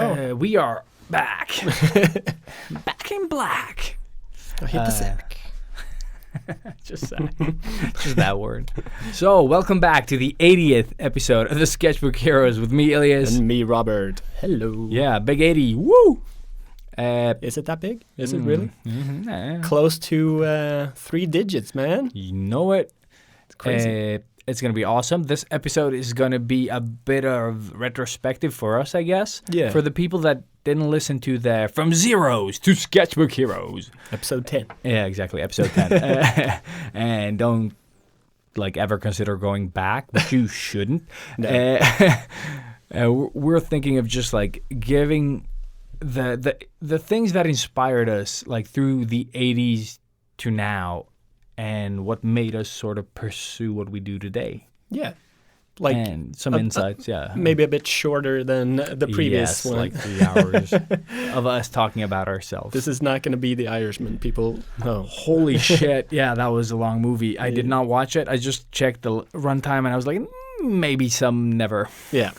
We are back. Back in black. I hit the sack. Just that word. So, welcome back to the 80th episode of the Sketchbook Heroes with me, Elias. And me, Robert. Hello. Yeah, big 80. Woo! Is it that big? Is it really? Mm-hmm. Close to 3 digits, man. You know it. It's crazy. It's going to be awesome. This episode is going to be a bit of retrospective for us, I guess. Yeah. For the people that didn't listen to the From Zeros to Sketchbook Heroes. Episode 10. Yeah, exactly. Episode 10. And don't, ever consider going back, but you shouldn't. No. We're thinking of just, giving the things that inspired us, through the 80s to now, and what made us sort of pursue what we do today. Yeah. And some insights, yeah. Maybe a bit shorter than the previous one. 3 hours of us talking about ourselves. This is not going to be The Irishman, people. No. Holy shit. Yeah, that was a long movie. I did not watch it. I just checked the runtime and I was like, maybe some never. Yeah.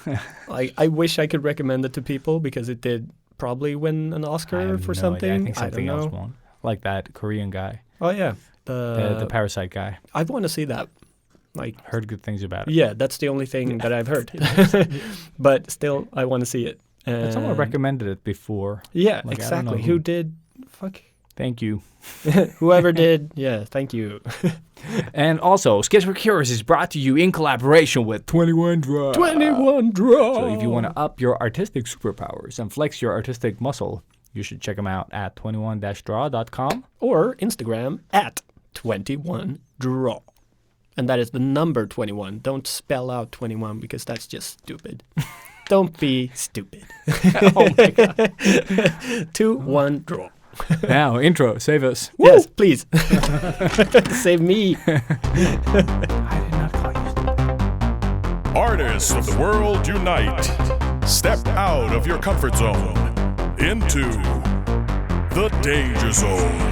I wish I could recommend it to people because it did probably win an Oscar for something. Idea. I think something else won. Like that Korean guy. Oh, yeah. The Parasite guy. I want to see that. Heard good things about it. Yeah, that's the only thing that I've heard. But still, I want to see it. Someone recommended it before. Yeah, exactly. Who did? Fuck. Thank you. Whoever did, yeah, thank you. And also, Sketchbook Heroes is brought to you in collaboration with 21 Draw. 21 Draw. So if you want to up your artistic superpowers and flex your artistic muscle, you should check them out at 21-draw.com. Or Instagram at 21draw. And that is the number 21. Don't spell out 21 because that's just stupid. Don't be stupid. Oh my God. 2-1 draw. Now, intro, save us. Yes, please. Save me. I did not call you stupid. Artists of the world unite. Step out of your comfort zone into the danger zone.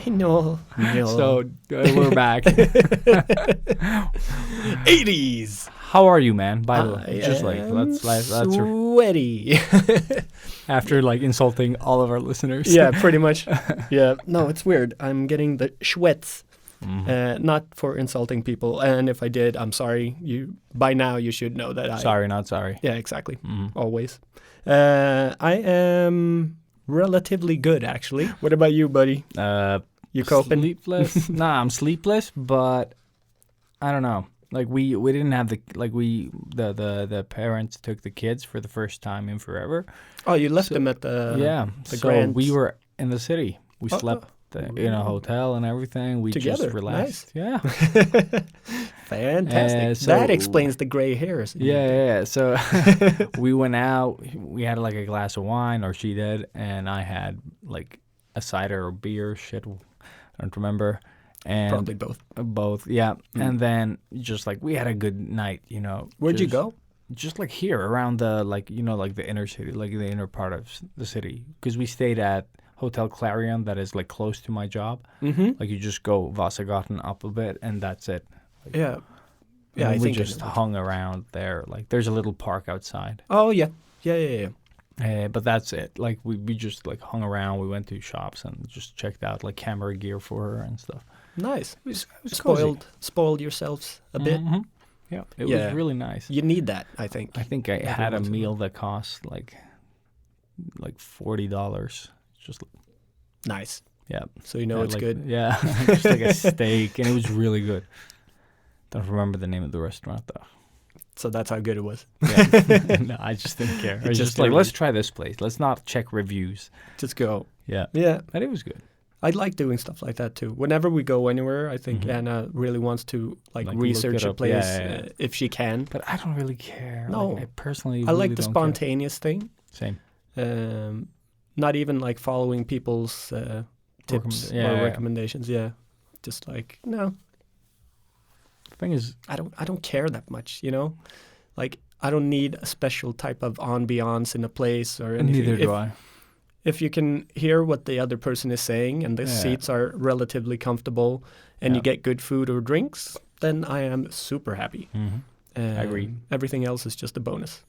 No. So, we're back. 80s. How are you, man? By the way, just that's sweaty. After insulting all of our listeners. Yeah, pretty much. Yeah. No, it's weird. I'm getting the schwets. Mm-hmm. Not for insulting people, and if I did, I'm sorry. By now you should know that. Sorry, not sorry. Yeah, exactly. Mm-hmm. Always. I am relatively good, actually. What about you, buddy? You coping? Sleepless? Nah, I'm sleepless, but I don't know. We didn't have the parents took the kids for the first time in forever. Oh, you left them at the Grand. We were in the city. We slept in a hotel and everything. We together. Just relaxed. Nice. Yeah. Fantastic. That explains the gray hairs. Yeah. So we went out. We had a glass of wine, or she did, and I had a cider or beer. Shit, I don't remember. And probably both. Both, yeah. Mm. And then just we had a good night, Where'd you go? Just here around the the inner city, the inner part of the city, because we stayed at Hotel Clarion, that is like close to my job. Mm-hmm. You just go Vasagatan up a bit, and that's it. Yeah. Yeah, I we think just hung around there. There's a little park outside. Oh yeah, yeah. But that's it. We just hung around. We went to shops and just checked out camera gear for her and stuff. Nice. It was spoiled yourselves a bit. Mm-hmm. Yeah, it was really nice. You need that, I think. I think I had a meal that cost like $40. Just nice. Yeah. So it's good. Yeah, just a steak, and it was really good. Don't remember the name of the restaurant though. So that's how good it was. Yeah. No, I just didn't care. I was just let's try this place. Let's not check reviews. Just go. Yeah. Yeah. But it was good. I like doing stuff like that too. Whenever we go anywhere, I think Mhm. Anna really wants to Like, research look it a up. place Yeah. if she can. But I don't really care. No. Like, I personally I really like the don't care. spontaneous thing. Same. Not even like following people's tips Yeah, or yeah. recommendations. Yeah, just like no, The thing is, I don't care that much. You know, like I don't need a special type of ambiance in a place or anything. neither do I. If you can hear what the other person is saying and the Yeah. seats are relatively comfortable and you Yeah. get good food or drinks, then I am super happy. I agree. Everything else is just a bonus.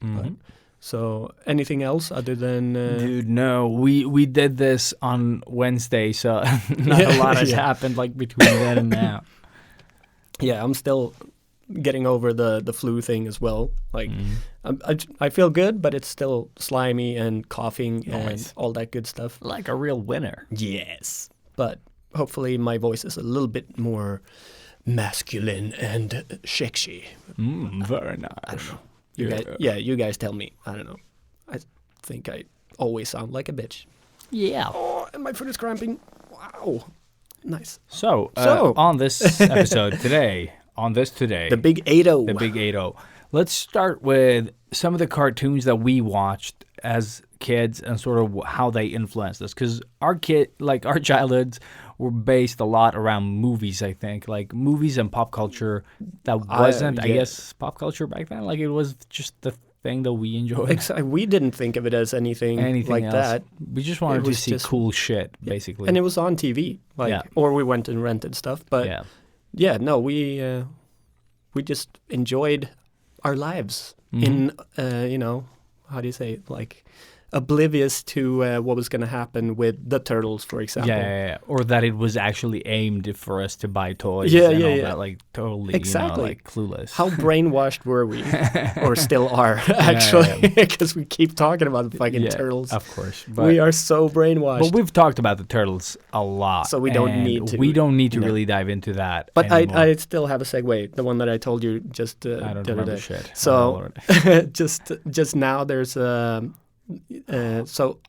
Mhm. So anything else other than Dude, no, we did this on Wednesday, so not a lot has Yeah. happened like between then and now. yeah, I'm still getting over the flu thing as well. Like Mhm. I feel good, but it's still slimy and coughing Nice. and all that good stuff. Like a real winner. Yes, but hopefully my voice is a little bit more masculine and sexy. Very nice. I don't know. You guys tell me. I don't know. I think I always sound like a bitch. Yeah. Oh, and my foot is cramping. Wow. Nice. So, So- on this episode today, The big 8-0. the Big 8-0, let's start with some of the cartoons that we watched as kids and sort of how they influenced us. Because our childhoods were based a lot around movies, I think. Like movies and pop culture that wasn't, I yeah. guess, pop culture back then. Like it was just the thing that we enjoyed. We didn't think of it as anything like else. that. We just wanted It to was see just- cool shit, basically. And it was on TV. Like, Yeah. or we went and rented stuff. But yeah. no, we just enjoyed our lives Mhm. in, how do you say it? Like, oblivious to what was going to happen with the turtles, for example. Yeah. Or that it was actually aimed for us to buy toys Yeah, and yeah, all yeah. that, like totally, Exactly. like clueless. How brainwashed were we? Or still are, actually, because we keep talking about the fucking turtles. Of course. We are so brainwashed. But we've talked about the turtles a lot. So we don't and need to, We don't need to no. really dive into that. But anymore. I still have a segue, the one that I told you just I don't the other remember day. shit. So Oh, Lord. just now there's so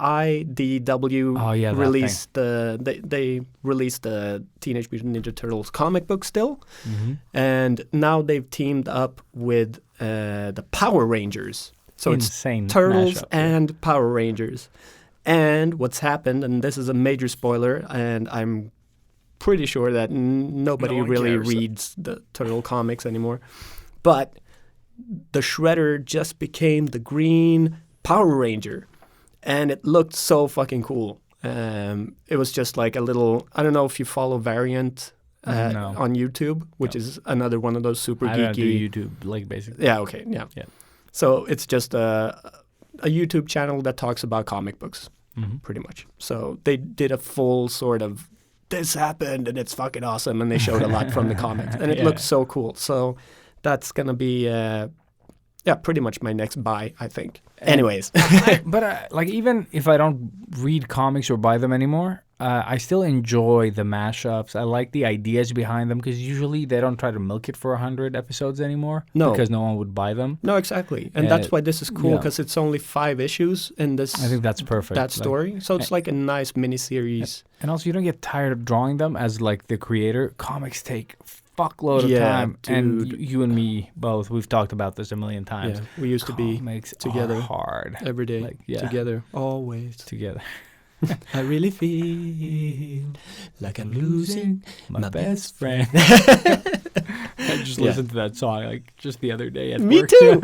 IDW Oh, yeah, that released they released the Teenage Mutant Ninja Turtles comic book still, Mhm. and now they've teamed up with the Power Rangers. So Insane it's Turtles mashup. and Power Rangers. And what's happened, and this is a major spoiler, and I'm pretty sure that nobody No one really cares. reads the Turtle comics anymore, but the Shredder just became the Green Power Ranger, and it looked so fucking cool. It was just like a little, I don't know if you follow Variant No. on YouTube, which is another one of those super I don't do geeky. YouTube, like basically. Yeah, okay, yeah. Yeah. So it's just a YouTube channel that talks about comic books, Mhm. pretty much. So they did a full sort of, this happened and it's fucking awesome, and they showed a lot from the comics, and it Yeah. looked so cool. So that's gonna be, pretty much my next buy, I think. Anyways, But like even if I don't read comics or buy them anymore, I still enjoy the mashups. I like the ideas behind them because usually they don't try to milk it for 100 episodes anymore. No. Because no one would buy them. no, exactly, and that's why this is cool, yeah. because it's only 5 issues in this I think that's perfect. that Like, story. So it's like a nice miniseries. and also, you don't get tired of drawing them as like the creator. Comics take fuckload of Yeah, time, and dude. you and me both. We've talked about this a million times. Yeah, we used to be Comics together. are hard every day, like, yeah. together, always. together. I really feel like I'm losing My best friend. I just Yeah. listened to that song like just the other day at Me work. too.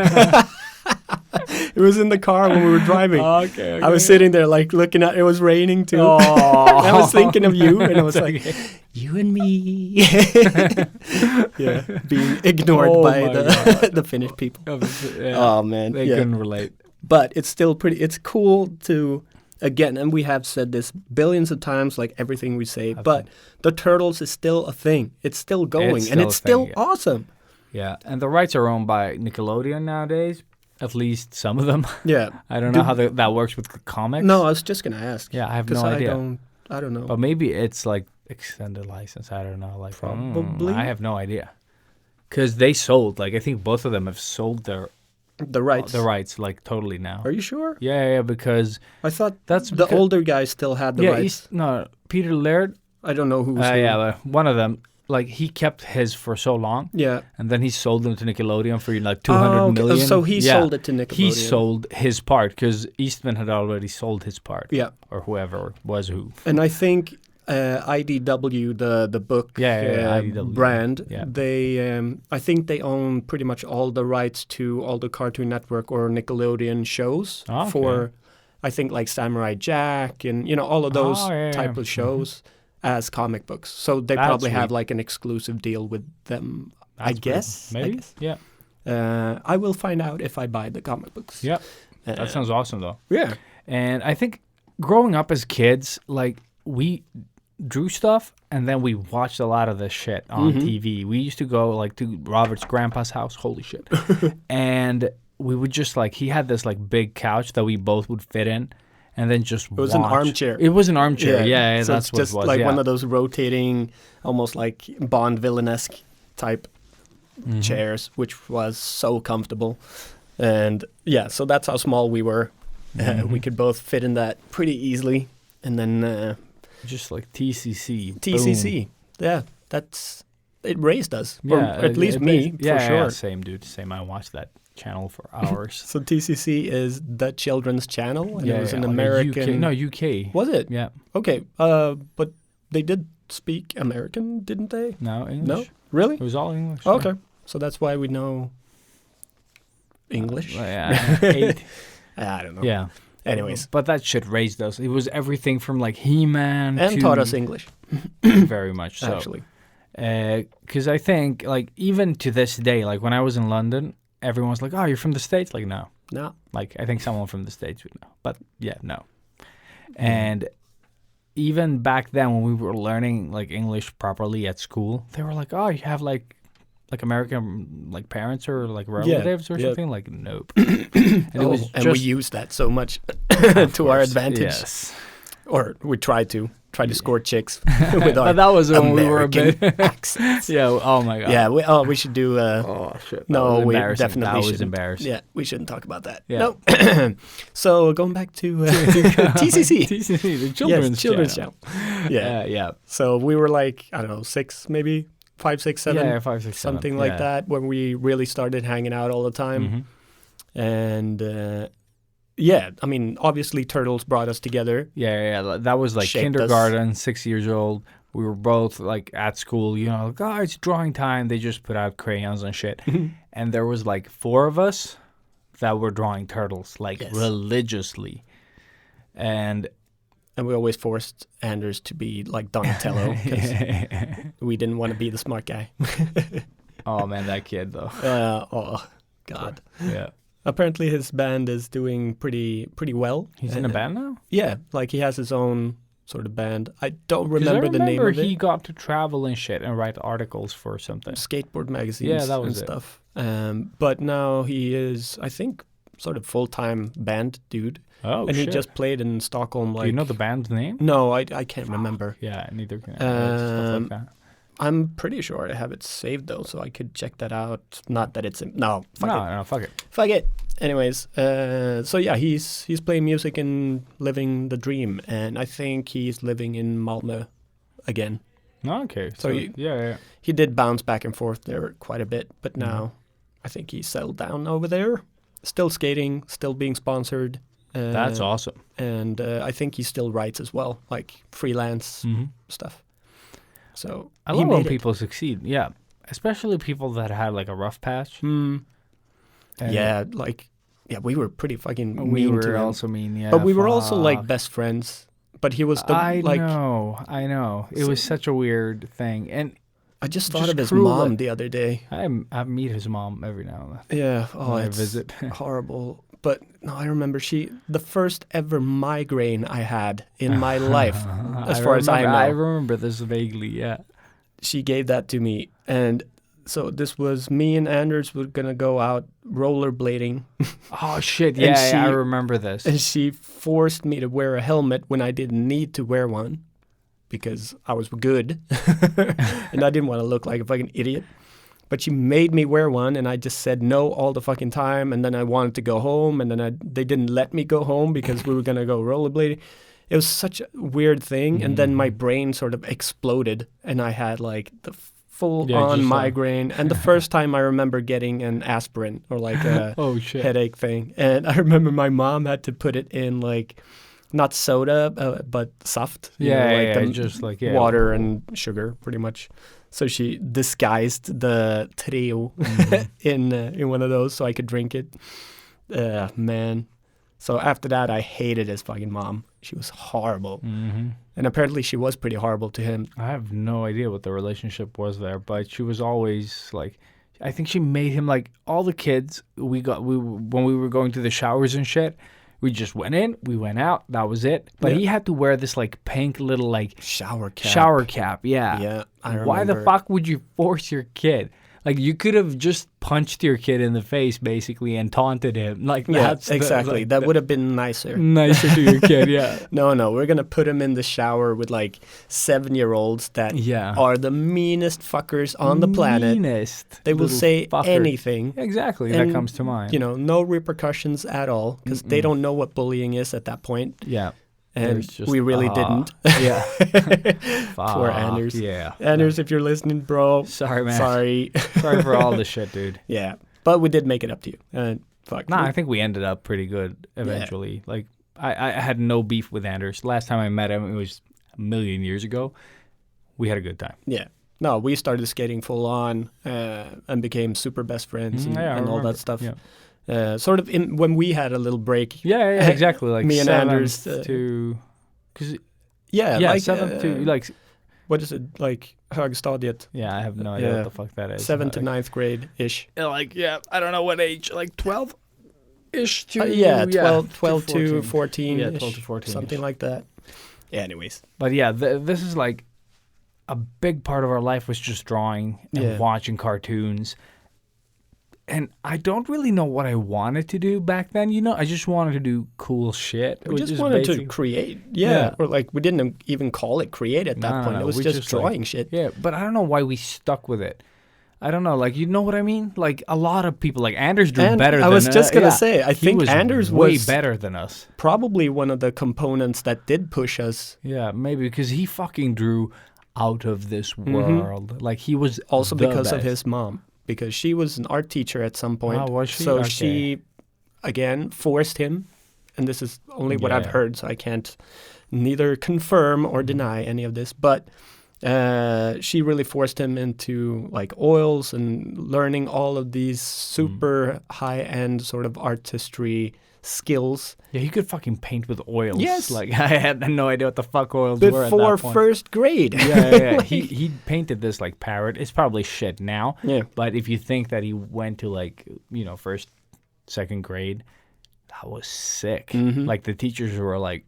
It was in the car when we were driving. Okay. I was sitting there like looking at it. Was raining too. Oh. I was thinking of you, and I was It's like, okay. you and me. Yeah, being ignored Oh by my the God. the Finnish people. Yeah. Oh man, They yeah. couldn't relate. But it's still pretty. It's cool to, again, and we have said this billions of times, like everything we say. But the Turtles is still a thing. It's still going, It's and still it's a still thing, yeah. awesome. Yeah, and the rights are owned by Nickelodeon nowadays. At least some of them. Yeah. I don't know how that works with the comics. No, I was just gonna ask. Yeah, I have 'cause no idea. I don't know. But maybe it's like extended license. I don't know. Like Probably. I have no idea. Because they sold. Like I think both of them have sold their The rights. The rights, like totally now. Are you sure? Yeah, because I thought that's the older guy still had the rights. Peter Laird. I don't know who's who. Yeah, but one of them. Like he kept his for so long. Yeah. And then he sold them to Nickelodeon for like 200 million. So he sold it to Nickelodeon. He sold his part because Eastman had already sold his part. Yeah. Or whoever was who. And I think IDW, the book IDW. brand, yeah. they I think they own pretty much all the rights to all the Cartoon Network or Nickelodeon shows for, I think, like Samurai Jack and, all of those type of shows as comic books. So they probably have like an exclusive deal with them, I guess. Maybe, yeah. I will find out if I buy the comic books. Yeah, that sounds awesome though. Yeah. And I think growing up as kids, like we drew stuff and then we watched a lot of this shit on TV. We used to go like to Robert's grandpa's house, holy shit. And we would just like, he had this like big couch that we both would fit in and then just It was an armchair. It was an armchair, yeah, so that's it's what just it was. like one of those rotating, almost like Bond villain-esque type chairs, which was so comfortable. And yeah, so that's how small we were. We could both fit in that pretty easily. And then just like TCC. TCC. Boom. Yeah, it raised us. Yeah, or at least me, for sure. Yeah, same, dude. Same. I watched that channel for hours. So TCC is the children's channel, and it was an like American. UK. Was it? Yeah. Okay. But they did speak American, didn't they? No, English. No, really? It was all English. Okay, so that's why we know English. Yeah. 8. I don't know. Yeah. Anyways, but that shit raised us. It was everything from like He-Man and to taught us English. Very much so. Actually, because I think like even to this day, like when I was in London, everyone's like, "Oh, you're from the States?" Like, no. Like I think someone from the States would know, but yeah, no. And even back then, when we were learning like English properly at school, they were like, "Oh, you have like American like parents or like relatives or something." Like, nope. And we use that so much to our advantage. Yes. Or we try to score chicks with our but that was when American we were a bit accents. Yeah. Oh my god. Yeah. We should do. Oh shit. No, we embarrassing. definitely That was shouldn't. embarrassing. Yeah, we shouldn't talk about that. Yeah. No. So going back to TCC. TCC, the children's channel. Yeah. Yeah. So we were like, I don't know, 6 maybe, 5, 6, 7. Yeah, 5, 6, 7. Something like that, when we really started hanging out all the time. And I mean, obviously Turtles brought us together. Yeah. That was like Shaped kindergarten, 6 years old. We were both like at school, like, oh, it's drawing time. They just put out crayons and shit. And there was like 4 of us that were drawing turtles, like religiously. And we always forced Anders to be like Donatello because we didn't want to be the smart guy. Oh man, that kid though. Oh God. Yeah. Apparently his band is doing pretty well. He's in a band now? Yeah, like he has his own sort of band. I don't remember the name of it. He got to travel and shit and write articles for something. Skateboard magazines that was and it. stuff. But now he is, I think, sort of full-time band dude. Oh, and shit. he just played in Stockholm. Like, do you know the band's name? No, I can't remember. Yeah, neither can I. Stuff like that. I'm pretty sure I have it saved though, so I could check that out. Not that it's no, fuck it. Fuck it. Anyways, so yeah, he's playing music and living the dream, and I think he's living in Malmö again. Okay, So he did bounce back and forth there quite a bit, but now I think he settled down over there. Still skating, still being sponsored. That's awesome. And I think he still writes as well, like freelance stuff. So I love when people succeed. Yeah, especially people that had like a rough patch. We were pretty fucking mean. We were to him. also mean, yeah. But we were also like best friends. But he was the I know. It was such a weird thing, and I just thought of his cruel, mom the other day. I meet his mom every now and then. Yeah. I It's visit. horrible. But no, I remember the first ever migraine I had in my life, as far as I know. I remember this vaguely, yeah. She gave that to me. And so this was me and Anders were going to go out rollerblading. Oh, shit. Yeah, I remember this. And she forced me to wear a helmet when I didn't need to wear one because I was good. And I didn't want to look like a fucking idiot. but she made me wear one, and I just said no all the fucking time. And then I wanted to go home, and then they didn't let me go home because we were gonna go rollerblading. It was such a weird thing, and then my brain sort of exploded, and I had like the full-on migraine. And the first time I remember getting an aspirin or like a headache thing, and I remember my mom had to put it in like not soda but saft, just like water and sugar, pretty much. So she disguised the Treo in one of those so I could drink it. Man. So after that, I hated his fucking mom. She was horrible. Mm-hmm. And apparently she was pretty horrible to him. I have no idea what the relationship was there, but she was always like, I think she made him like all the kids when we were going to the showers and shit. We just went in, we went out, that was it. But he had to wear this like pink little like shower cap. Yeah. Yeah. I remember. Why the fuck would you force your kid? Like you could have just punched your kid in the face basically and taunted him. Like that's exactly. That would have been nicer. Nicer to your kid, yeah. No, we're gonna put him in the shower with like 7-year-olds that are the meanest fuckers on the planet. They will say anything. Exactly, and, that comes to mind. You know, no repercussions at all because they don't know what bullying is at that point. Yeah. And we really didn't. Yeah. Poor Anders. Yeah. Anders, if you're listening, bro. Sorry, man. Sorry. Sorry for all the shit, dude. Yeah. But we did make it up to you. And fuck. Nah, I think we ended up pretty good eventually. Yeah. Like, I had no beef with Anders. Last time I met him, it was a million years ago. We had a good time. Yeah. No, we started skating full on and became super best friends and all that stuff. Yeah. Sort of when we had a little break. Yeah, exactly. Like me and Anders to, cause like 7th to like, what is it, like högstadiet? Yeah, I have no idea what the fuck that is. 7th to 9th grade ish. Like I don't know what age, like 12 ish to 12 to 14. Yeah, 12 to 14. Something like that. Yeah, anyways. But yeah, this is like a big part of our life was just drawing and watching cartoons. And I don't really know what I wanted to do back then. You know, I just wanted to do cool shit. We just wanted to create. Yeah. Or like we didn't even call it create at that point. It was just drawing shit. Yeah, but I don't know why we stuck with it. I don't know. Like, you know what I mean? Like, a lot of people, like Anders drew better than us. I was just going to say, I think Anders was way better than us. Probably one of the components that did push us. Yeah, maybe because he fucking drew out of this world. Like, he was also because of his mom. Because she was an art teacher at some point. Oh, was she? So she, again, forced him. And this is only what I've heard, so I can't neither confirm or deny any of this. But she really forced him into like oils and learning all of these super high-end sort of artistry skills. Yeah, he could fucking paint with oils. Yes. Like, I had no idea what the fuck oils were at that point. Before first grade. Yeah. He painted this, like, parrot. It's probably shit now. Yeah. But if you think that he went to, like, you know, first, second grade, that was sick. Mm-hmm. Like, the teachers were like,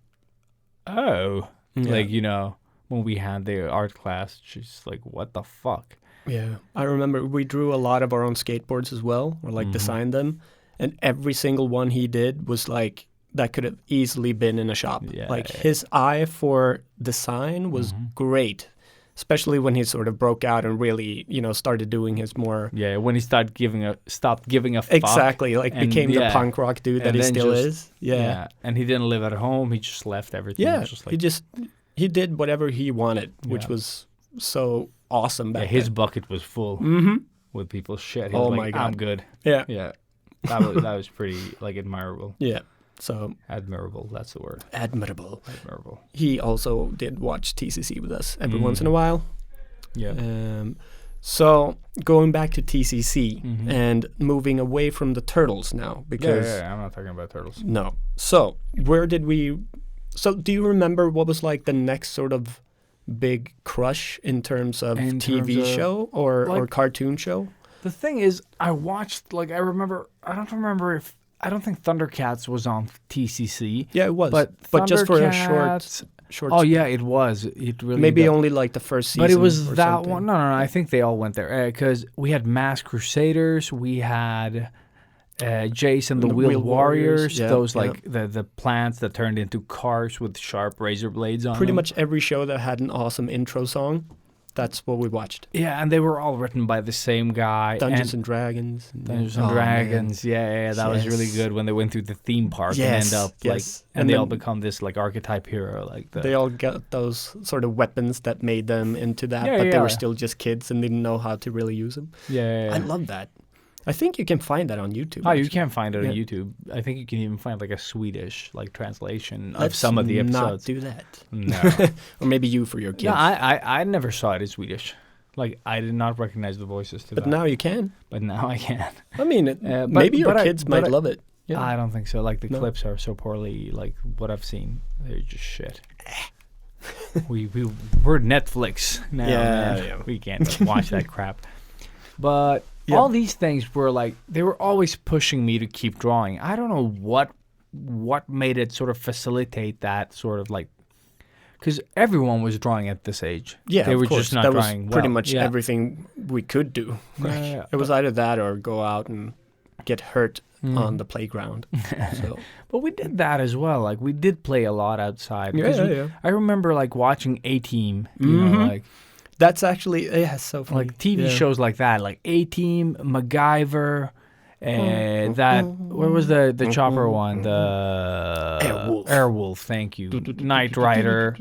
oh. Yeah. Like, you know, when we had the art class, she's like, what the fuck? Yeah. I remember we drew a lot of our own skateboards as well, or, like, designed them. And every single one he did was like, that could have easily been in a shop. Yeah, like his eye for design was great, especially when he sort of broke out and really, you know, started doing his more. Yeah, when he stopped giving a fuck. Exactly, like became the punk rock dude that he still is. Yeah, and he didn't live at home. He just left everything. Yeah, just like, he did whatever he wanted, which was so awesome back then. His bucket was full with people's shit. He was like, my God, I'm good. Yeah. That was pretty, like, admirable. Yeah. So admirable, that's the word. Admirable. He also did watch TCC with us every once in a while. Yeah. So going back to TCC and moving away from the turtles now, because I'm not talking about turtles. No. So where did we? So do you remember what was like the next sort of big crush in terms of TV show or cartoon show? The thing is, I watched, like, I don't think Thundercats was on TCC. Yeah, it was. But just for a short. Oh, yeah, it was. It really maybe only like the first season. But it was that something. One. No, I think they all went there. Because we had Masked Crusaders, we had Jason the Wheel Warriors, those like the plants that turned into cars with sharp razor blades on Pretty them. much every show that had an awesome intro song. That's what we watched. Yeah, and they were all written by the same guy. Dungeons and Dragons. Dungeons and Dragons. Yeah, that was really good when they went through the theme park and end up and they all become this like archetype hero. Like they all got those sort of weapons that made them into that, but they were still just kids and didn't know how to really use them. Yeah. I love that. I think you can find that on YouTube. Oh, you can find it on YouTube. I think you can even find like a Swedish like translation of some of the episodes. Let's not do that. No. Or maybe you for your kids. No, I never saw it in Swedish. Like I did not recognize the voices to that. But now you can. But now I can. I mean, maybe your kids might love it. Yeah. I don't think so. Like the clips are so poorly. Like what I've seen, they're just shit. we're Netflix now. Yeah. We can't watch that crap. But all these things were like they were always pushing me to keep drawing. I don't know what made it sort of facilitate that sort of like because everyone was drawing at this age. Yeah, they were course. just not that drawing was pretty well. much everything we could do. It was either that or go out and get hurt on the playground. So, but we did that as well. Like we did play a lot outside. Yeah. I remember like watching A-Team. You know, like that's actually so funny. Like TV shows like that, like A-Team, MacGyver, and that what was the chopper one? The Airwolf. Thank you. Knight Rider.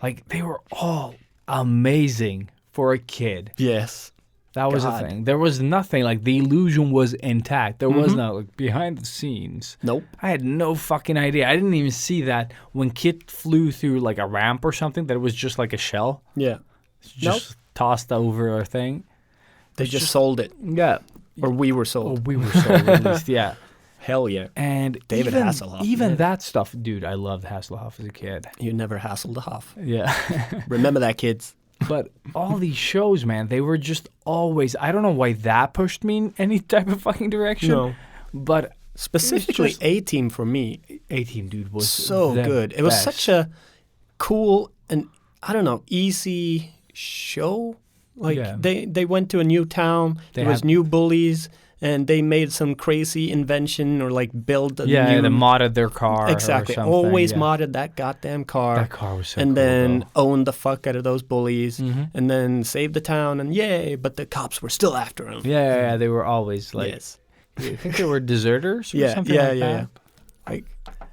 Like they were all amazing for a kid. Yes. That was the thing. There was nothing like the illusion was intact. There was no like behind the scenes. Nope. I had no fucking idea. I didn't even see that when Kit flew through like a ramp or something. That it was just like a shell. Yeah. Just tossed over a thing. They just sold it. Yeah. Or we were sold. Or we were sold at least. Yeah. Hell yeah. And David Hasselhoff. Even that stuff, dude. I loved Hasselhoff as a kid. You never hassled a Hoff. Yeah. Remember that, kids. But all these shows, man, they were just always. I don't know why that pushed me in any type of fucking direction. No. But specifically, A-Team for me. A-Team, dude, was so good. It was such a cool and I don't know easy show. Like they went to a new town. There was new bullies. And they made some crazy invention or like build a new... Yeah, they modded their car Exactly. or something. Always modded that goddamn car. That car was so and cool, then owned the fuck out of those bullies. And then saved the town and yay, but the cops were still after him. Yeah, they were always like... Yes. I think they were deserters or something like that. Yeah.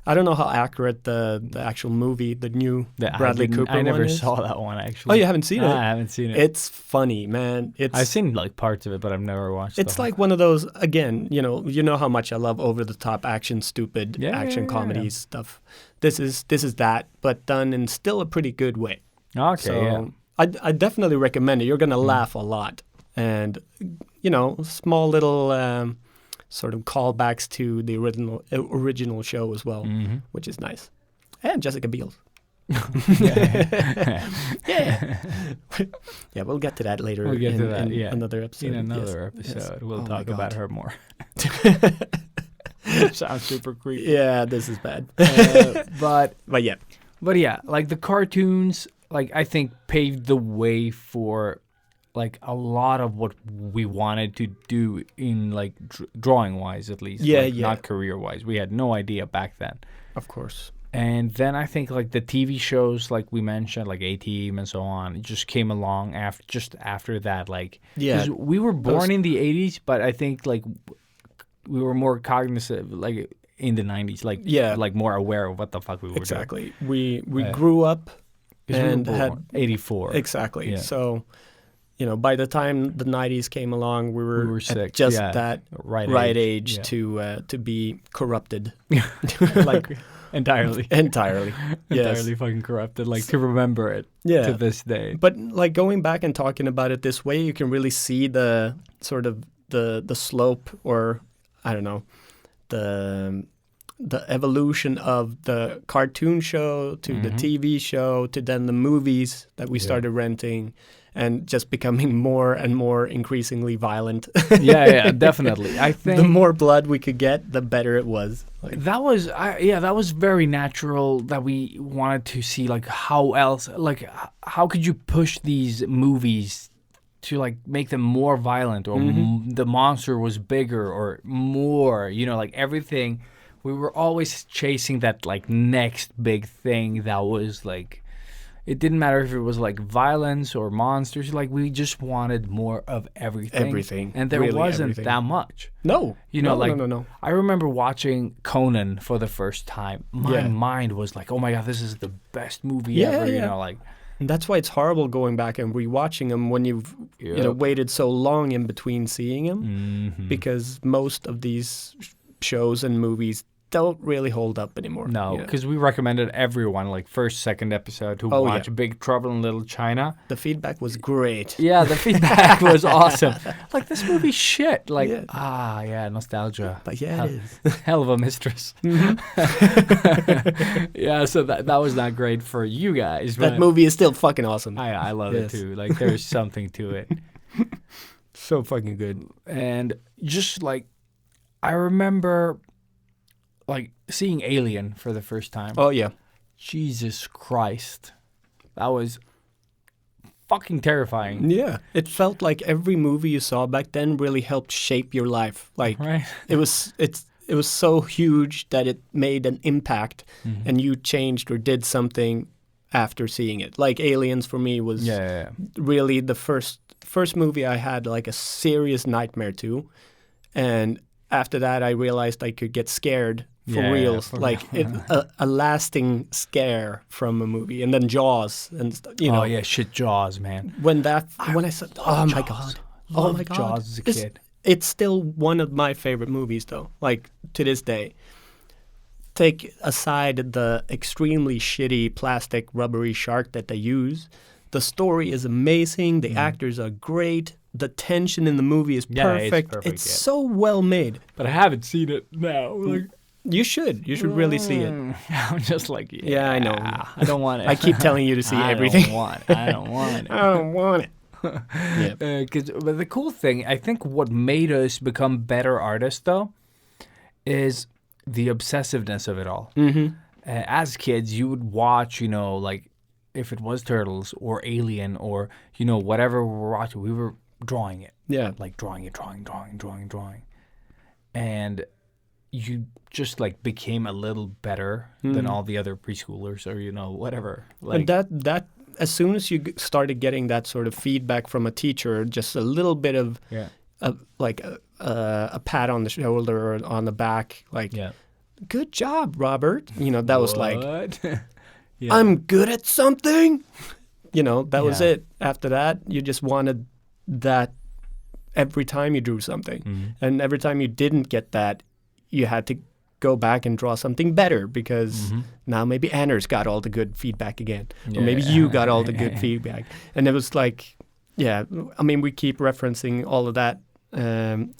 I don't know how accurate the actual movie, the new Bradley Cooper one is. I never saw that one, actually. Oh, you haven't seen it? I haven't seen it. It's funny, man. I've seen like parts of it, but I've never watched it. It's like one of those, again, you know how much I love over-the-top action, stupid action comedy stuff. This is that, but done in still a pretty good way. Okay, so I definitely recommend it. You're going to laugh a lot. And, small little... sort of callbacks to the original show as well, which is nice. And Jessica Biel. Yeah, we'll get to that later. We'll get to that, another episode. In another episode, we'll talk about her more. Sounds super creepy. Yeah, this is bad. But yeah. But yeah, like the cartoons, like I think paved the way for like a lot of what we wanted to do in like drawing wise, at least. Not career wise. We had no idea back then. Of course. And then I think like the TV shows, like we mentioned, like A-Team and so on, it just came along after that. Like, we were born in the 80s, but I think like we were more cognizant, like in the 90s, like more aware of what the fuck we were doing. Exactly. We grew up and had 84. Exactly. Yeah. So. By the time the 90s came along, we were at just that right age to be corrupted. Like entirely. Entirely. Yes. Entirely fucking corrupted, like to remember it to this day. But like going back and talking about it this way, you can really see the sort of the slope or, I don't know, the evolution of the cartoon show to the TV show to then the movies that we started renting. And just becoming more and more increasingly violent. Yeah, definitely. I think the more blood we could get, the better it was. That was very natural. That we wanted to see like how could you push these movies to like make them more violent, or the monster was bigger or more. Like everything. We were always chasing that like next big thing that was like. It didn't matter if it was like violence or monsters. Like we just wanted more of everything. Everything. And there Really wasn't everything. that much. No. You know, no. I remember watching Conan for the first time. My Yeah. mind was like, oh my God, this is the best movie Yeah, ever. You yeah. know, like, And that's why it's horrible going back and rewatching them when you've waited so long in between seeing them, mm-hmm. because most of these shows and movies don't really hold up anymore. No, you know. because we recommended everyone, like first, second episode, to Oh, watch yeah. Big Trouble in Little China. The feedback was great. Yeah, the feedback was awesome. Like, this movie's shit. Like, Yeah. Nostalgia. But yeah, it is. Hell of a mistress. Yeah, so that was not great for you guys. That but movie is still fucking awesome. I love it Yes. too. Like, there's something to it. So fucking good. And just like, I remember like seeing Alien for the first time. Oh yeah. Jesus Christ. That was fucking terrifying. Yeah. It felt like every movie you saw back then really helped shape your life. Like Right? it was so huge that it made an impact, Mm-hmm. and you changed or did something after seeing it. Like Aliens for me was Yeah. really the first movie I had like a serious nightmare to, and after that I realized I could get scared for Yeah, reals, for like a lasting scare from a movie. And then Jaws, and you know, Oh yeah, shit, Jaws, man. when I said, oh my god, oh Loved my god, Jaws as a This- kid. It's still one of my favorite movies, though. Like to this day. Take aside the extremely shitty plastic rubbery shark that they use. The story is amazing. The actors are great. The tension in the movie is Yeah, it's perfect. perfect, It's yeah. so well made. But I haven't seen it now. Like, You should. You should really see it. I'm just like, Yeah, I know. I don't want it. I keep telling you to see everything. I don't want it. I don't want it. Yeah. But the cool thing, I think what made us become better artists, though, is the obsessiveness of it all. Mm-hmm. As kids, you would watch, you know, like if it was Turtles or Alien or, you know, whatever we were watching, we were drawing it. Yeah. Like drawing. And you just like became a little better than all the other preschoolers or, you know, whatever. Like, And that as soon as you started getting that sort of feedback from a teacher, just a little bit of yeah. a pat on the shoulder or on the back, like, Yeah. good job, Robert. You know, that was like, What? Yeah. I'm good at something. You know, that was Yeah. it. After that, you just wanted that every time you drew something. Mm-hmm. And every time you didn't get that, you had to go back and draw something better, because now maybe Anders got all the good feedback again. Or maybe you got all the good feedback. And it was like, yeah, I mean, we keep referencing all of that,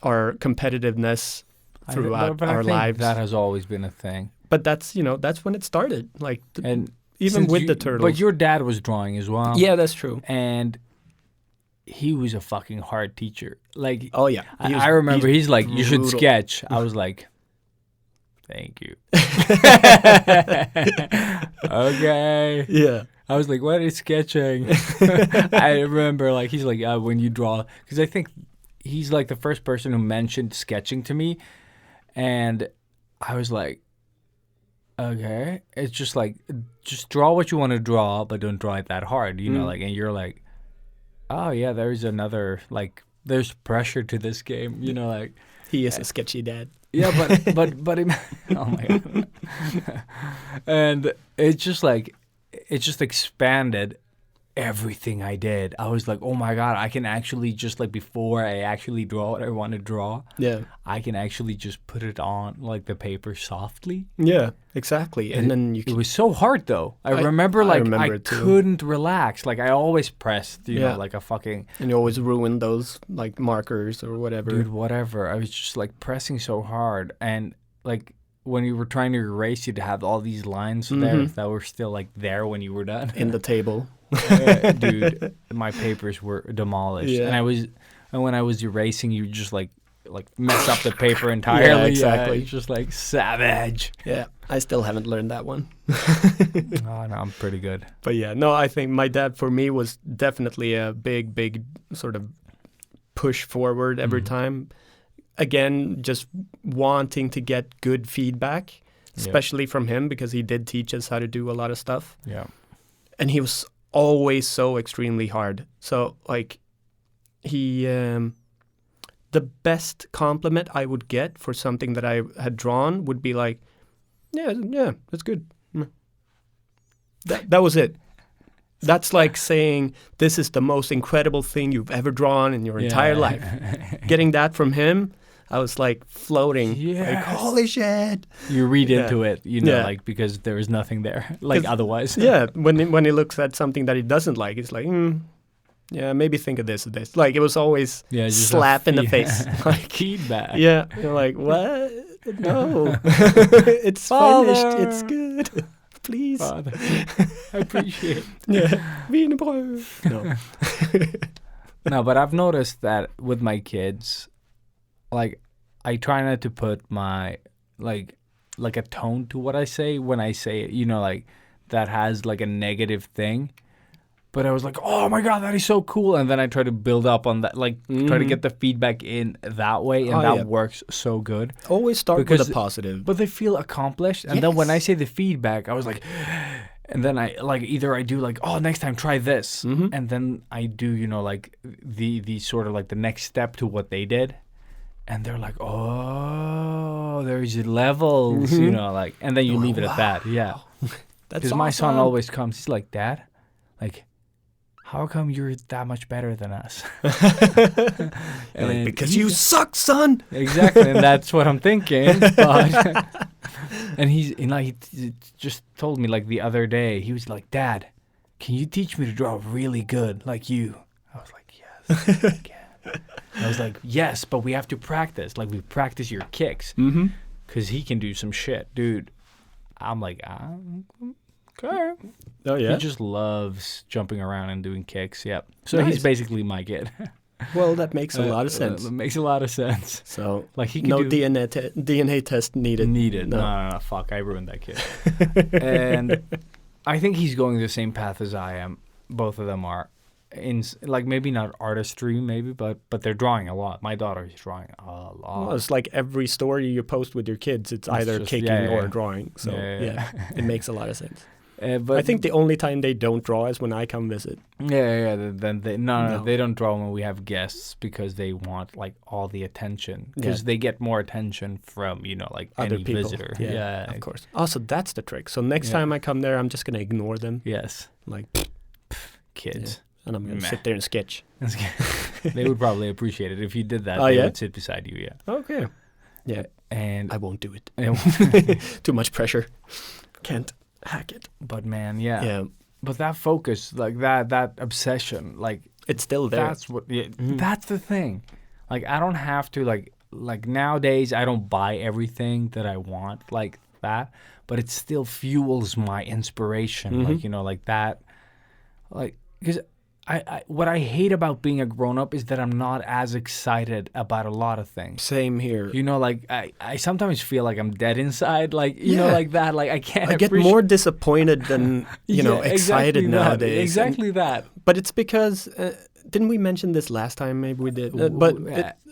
our competitiveness throughout but I our think lives. that has always been a thing. But that's, you know, that's when it started. Like, And even since with you- the turtles. But your dad was drawing as well. Yeah, that's true. And he was a fucking hard teacher. Like, Oh, yeah. I remember he's like, you should brutal. sketch. I was like, thank you. Okay. Yeah. I was like, what is sketching? I remember, like, he's like, when you draw, because I think he's like the first person who mentioned sketching to me. And I was like, okay. It's just like, just draw what you want to draw, but don't draw it that hard, you know, like, and you're like, oh, yeah, there's another, like, there's pressure to this game, you know, like. He is a sketchy dad. Yeah, but oh my God. And it's just like, it just expanded everything I did. I was like, oh my God, I can actually just like, before I actually draw what I want to draw, Yeah. I can actually just put it on like the paper softly. Yeah, exactly. And then you It can, was so hard though. I remember like, remember I it too. couldn't relax. Like I always pressed, you Yeah. know, like a fucking, and you always ruin those like markers or whatever. dude, whatever. I was just like pressing so hard. And like when you were trying to erase, you'd have all these lines there that were still like there when you were done. In the table. Dude, my papers were demolished. Yeah. And when I was erasing, you just like mess up the paper entirely. Yeah, exactly. It's just like savage. Yeah, I still haven't learned that one. Oh no, I'm pretty good. But yeah, no, I think my dad for me was definitely a big sort of push forward every time. Again, just wanting to get good feedback, especially from him, because he did teach us how to do a lot of stuff. Yeah. And he was always so extremely hard. So like he, the best compliment I would get for something that I had drawn would be like, yeah, that's good. That was it. That's like saying this is the most incredible thing you've ever drawn in your entire life. Getting that from him, I was like floating. Yes. Like, holy shit. You read into it, you know, Yeah. like because there is nothing there, like otherwise. Yeah, when he looks at something that he doesn't like, it's like, yeah, maybe think of this or this. Like it was always just slap in the face. Like feedback. yeah, you're like, what? No, it's Father. finished. It's good. Please. Father, I appreciate it. Yeah, wienerbrød. No. No, but I've noticed that with my kids, like I try not to put my like a tone to what I say when I say it, you know, like that has like a negative thing. But I was like, oh my God, that is so cool. And then I try to build up on that, like try to get the feedback in that way. And that works so good. Always start with a positive. But they feel accomplished. And then when I say the feedback, I was like, and then I like either I do like, oh, next time try this. And then I do, you know, like the sort of like the next step to what they did. And they're like, oh, there's levels, you know, like, and then you leave it at that. Yeah. Because my son always comes, he's like, Dad, like, how come you're that much better than us? And like, because you suck, son. Exactly, and that's what I'm thinking. But, and he just told me like the other day, he was like, Dad, can you teach me to draw really good like you? I was like, yes, I can. I was like, yes, but we have to practice. Like, we practice your kicks. Because he can do some shit. Dude, I'm like, okay. Oh, yeah? He just loves jumping around and doing kicks, yep. So Nice. he's basically my kid. Well, that makes a lot of sense. It makes a lot of sense. So, Like he can no do DNA test needed. No, fuck, I ruined that kid. And I think he's going the same path as I am. Both of them are. In like maybe not artistry, maybe, but they're drawing a lot. My daughter is drawing a lot. Well, it's like every story you post with your kids, it's either just- kicking yeah, or yeah. drawing. So, Yeah. it makes a lot of sense. But I think the only time they don't draw is when I come visit. Then they no, No. they don't draw when we have guests because they want like all the attention because Yeah. they get more attention from like Other any people. visitor. Of course. Also, that's the trick. So next Yeah. time I come there, I'm just going to ignore them. Yes, Like, kids. and I'm going to Meh. sit there and sketch. They would probably appreciate it if you did that. Oh, They yeah? would sit beside you. Yeah, Okay. Yeah, and I won't do it. Too much pressure. Can't hack it. but man, yeah. Yeah. But that focus, like that obsession, like It's still there. that's what. Yeah, that's the thing. Like I don't have to like nowadays. I don't buy everything that I want like that, but it still fuels my inspiration. Like like that. Like because I what I hate about being a grown up is that I'm not as excited about a lot of things. Same here. Like I sometimes feel like I'm dead inside. Like you know, Yeah. like that. Like I can't. I get appreciate- more disappointed than, Yeah, excited exactly that. nowadays. Exactly that. But it's because, didn't we mention this last time? Maybe we did. But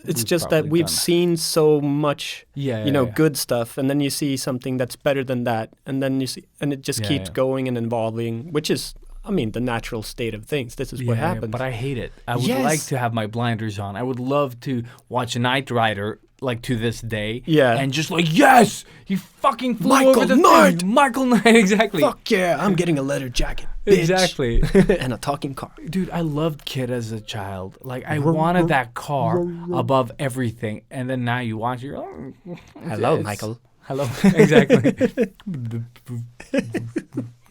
it's we've just that probably we've done. seen so much, Yeah, good stuff. And then you see something that's better than that. And then you see, and it just Yeah, keeps yeah. going and evolving, which is, the natural state of things. This is what Yeah, happens. but I hate it. I would Yes. like to have my blinders on. I would love to watch Knight Rider like to this day. Yeah. And just like, yes, he fucking flew Michael over the Knight! thing. Michael Knight, exactly. Fuck yeah, I'm getting a leather jacket. Bitch. Exactly. And a talking car. Dude, I loved Kid as a child. Like, I wanted that car above everything. And then now you watch it, you're like, Hello, it's- Michael. Hello. Exactly.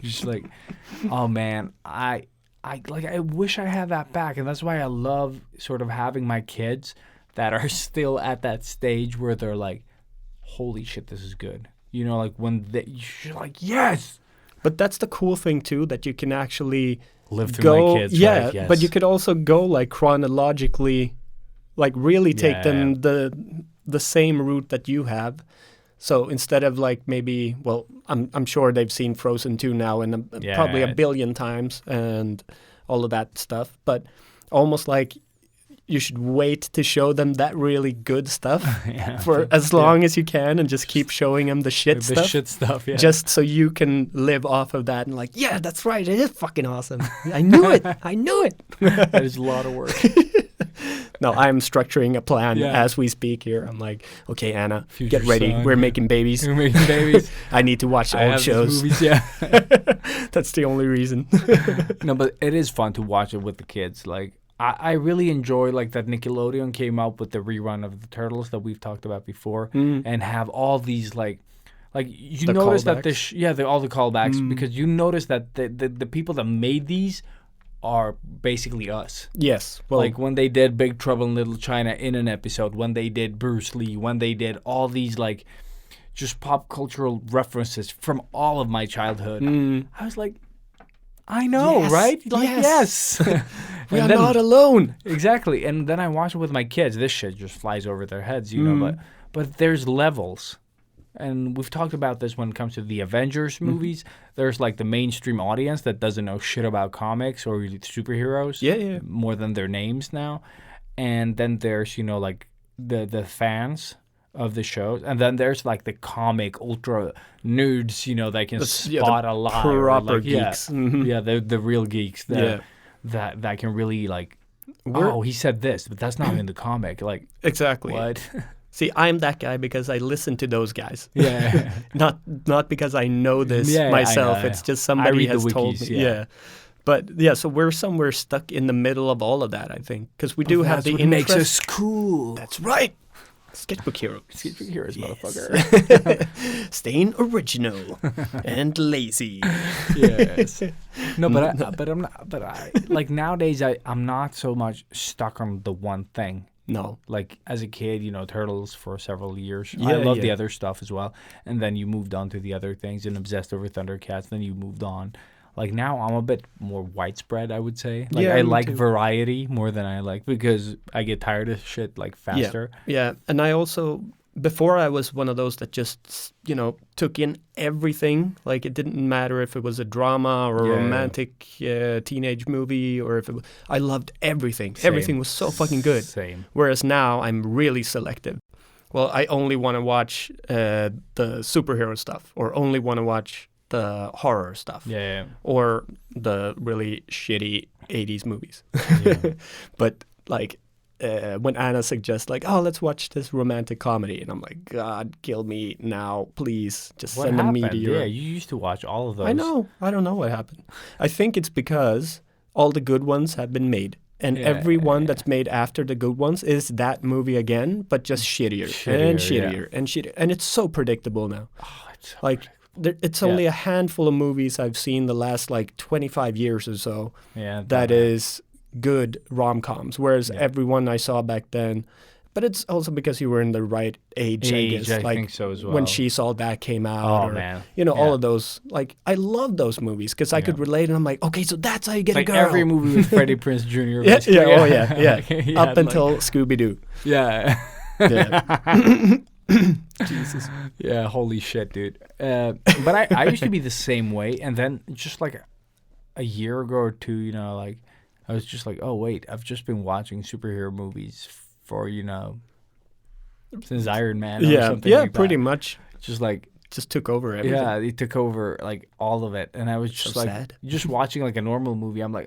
Just like, oh man, I wish I had that back, and that's why I love sort of having my kids that are still at that stage where they're like, holy shit, this is good. Like when you're like, yes. But that's the cool thing too, that you can actually Live through go, my kids. yeah. right? Yes. But you could also go like chronologically, like really take Yeah. them the same route that you have. So instead of like maybe, well, I'm sure they've seen Frozen 2 now and probably a Yeah. billion times and all of that stuff. But almost like you should wait to show them that really good stuff Yeah. for as long as you can, and just keep showing them the shit The stuff. shit stuff, yeah. Just so you can live off of that and like, yeah, that's right, it is fucking awesome. I knew it. I knew it. That is a lot of work. No, I'm structuring a plan Yeah. as we speak here. I'm like, okay, Anna, Future get ready. son, We're yeah. making babies. You're making babies. I need to watch I old have these shows. movies, yeah. That's the only reason. No, but it is fun to watch it with the kids. Like, I really enjoy like that Nickelodeon came out with the rerun of the Turtles that we've talked about before, and have all these like you The notice that callbacks? all the callbacks, because you notice that the people that made these are basically us. Yes. Well, Like when they did Big Trouble in Little China in an episode, when they did Bruce Lee, when they did all these like just pop cultural references from all of my childhood, I was like, I know, Yes, right? Like, yes. yes. we And are then- not alone. Exactly. And then I watch it with my kids. This shit just flies over their heads, you know, but there's levels. And we've talked about this when it comes to the Avengers movies. There's like the mainstream audience that doesn't know shit about comics or superheroes. Yeah. More than their names now. And then there's, you know, like the fans of the shows. And then there's like the comic ultra nerds, you know, that can spot a lot. proper like, yeah, geeks. Mhm. Yeah, the real geeks that, Yeah. that can really like, We're- oh, he said this, but that's not in the comic. Like, Exactly. what? See, I'm that guy because I listen to those guys. Yeah. Not because I know this Yeah, I myself. know, It's yeah. just somebody read the has told wikis, me. yeah. Yeah. But yeah, so we're somewhere stuck in the middle of all of that, I think, because we do have the what makes interest. us cool. That's right. Sketchbook Heroes. Sketchbook Heroes, motherfucker. Staying original and lazy. Yes. No, but I'm not. But I like nowadays. I'm not so much stuck on the one thing. No. Like as a kid, you know, Turtles for several years. Yeah, I love the yeah. other stuff as well. And then you moved on to the other things and obsessed over Thundercats. Then you moved on. Like now, I'm a bit more widespread, I would say. Like Yeah, I me like too. variety more than I like because I get tired of shit like faster. Yeah. And I also, before I was one of those that just, you know, took in everything. Like it didn't matter if it was a drama or a Yeah. romantic teenage movie or if it was, I loved everything. Same. Everything was so fucking good. Same. Whereas now I'm really selective. Well, I only want to watch the superhero stuff or only want to watch the horror stuff Yeah. or the really shitty 80s movies. Yeah. But like when Anna suggests like, oh, let's watch this romantic comedy. And I'm like, God, kill me now, please. Just What send a happened? meteor. Yeah, you used to watch all of those. I know. I don't know what happened. I think it's because all the good ones have been made. And Yeah, every one yeah. that's made after the good ones is that movie again, but just shittier, and Shittier, shittier and shittier. And it's so predictable now. Oh, it's so Like, it's only a handful of movies I've seen the last like 25 years or so yeah, that is good rom-coms, whereas everyone I saw back then, but it's also because you were in the right age, I guess. I like think so as well. when She Saw That came out, Oh, or, man. you know, all Yeah. of those. Like, I love those movies because I could relate, and I'm like, okay, so that's how you get like a girl. every movie with Freddie Prinze Jr. Yeah, basically. yeah, oh yeah, yeah. Like, he Up had, until Scooby-Doo. yeah. Yeah. Jesus. Yeah, holy shit, dude. But I used to be the same way, and then just like a year ago or two, you know, like I was just like, oh wait, I've just been watching superhero movies for, you know, since Iron Man or Yeah, something yeah, like that. pretty much. Just like, Just took over everything. yeah, it took over like all of it, and I was just So like, sad. just watching like a normal movie. I'm like,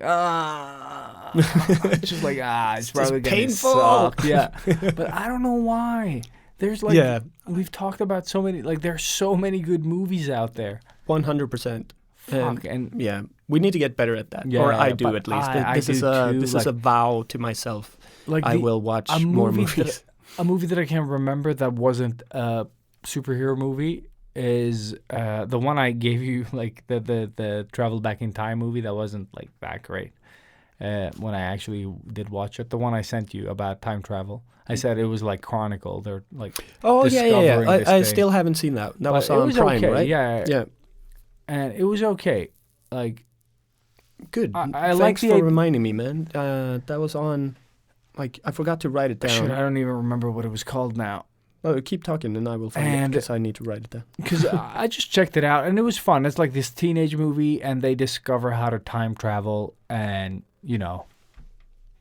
just like it's probably gonna painful. suck. Yeah, but I don't know why. There's like, Yeah. we've talked about so many, like there's so many good movies out there. 100%. Fuck, and Yeah, we need to get better at that. Yeah, or I do but at least. I This is do a too, this is like- a vow to myself. like I will watch more movies. a movie that I can't remember that wasn't a superhero movie is the one I gave you, like the travel back in time movie that wasn't like that great. When I actually did watch it, the one I sent you about time travel, I said it was like Chronicle. They're like, Oh yeah. discovering this I thing. still haven't seen that. That But was it on was Prime, okay, right? yeah. Yeah. And it was okay. Like, Good. I Thanks like the for idea- reminding me, man. That was on. Like I forgot to write it down. shit, I don't even remember what it was called now. Oh, keep talking, and I will find it And- because I need to write it down. Because I just checked it out, and it was fun. It's like this teenage movie, and they discover how to time travel, and, you know,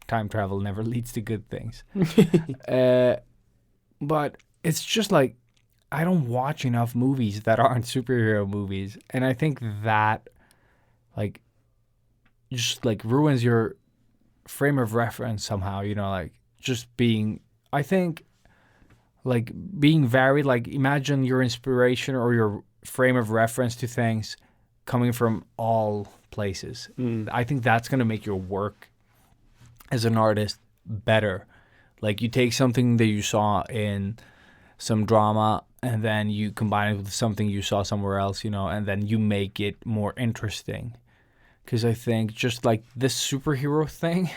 time travel never leads to good things. But it's just like I don't watch enough movies that aren't superhero movies, and I think that like just like ruins your frame of reference somehow. Like just being. I think like being varied. Like imagine your inspiration or your frame of reference to things coming from all places. I think that's going to make your work as an artist better. Like you take something that you saw in some drama and then you combine it with something you saw somewhere else, and then you make it more interesting. Because I think just like this superhero thing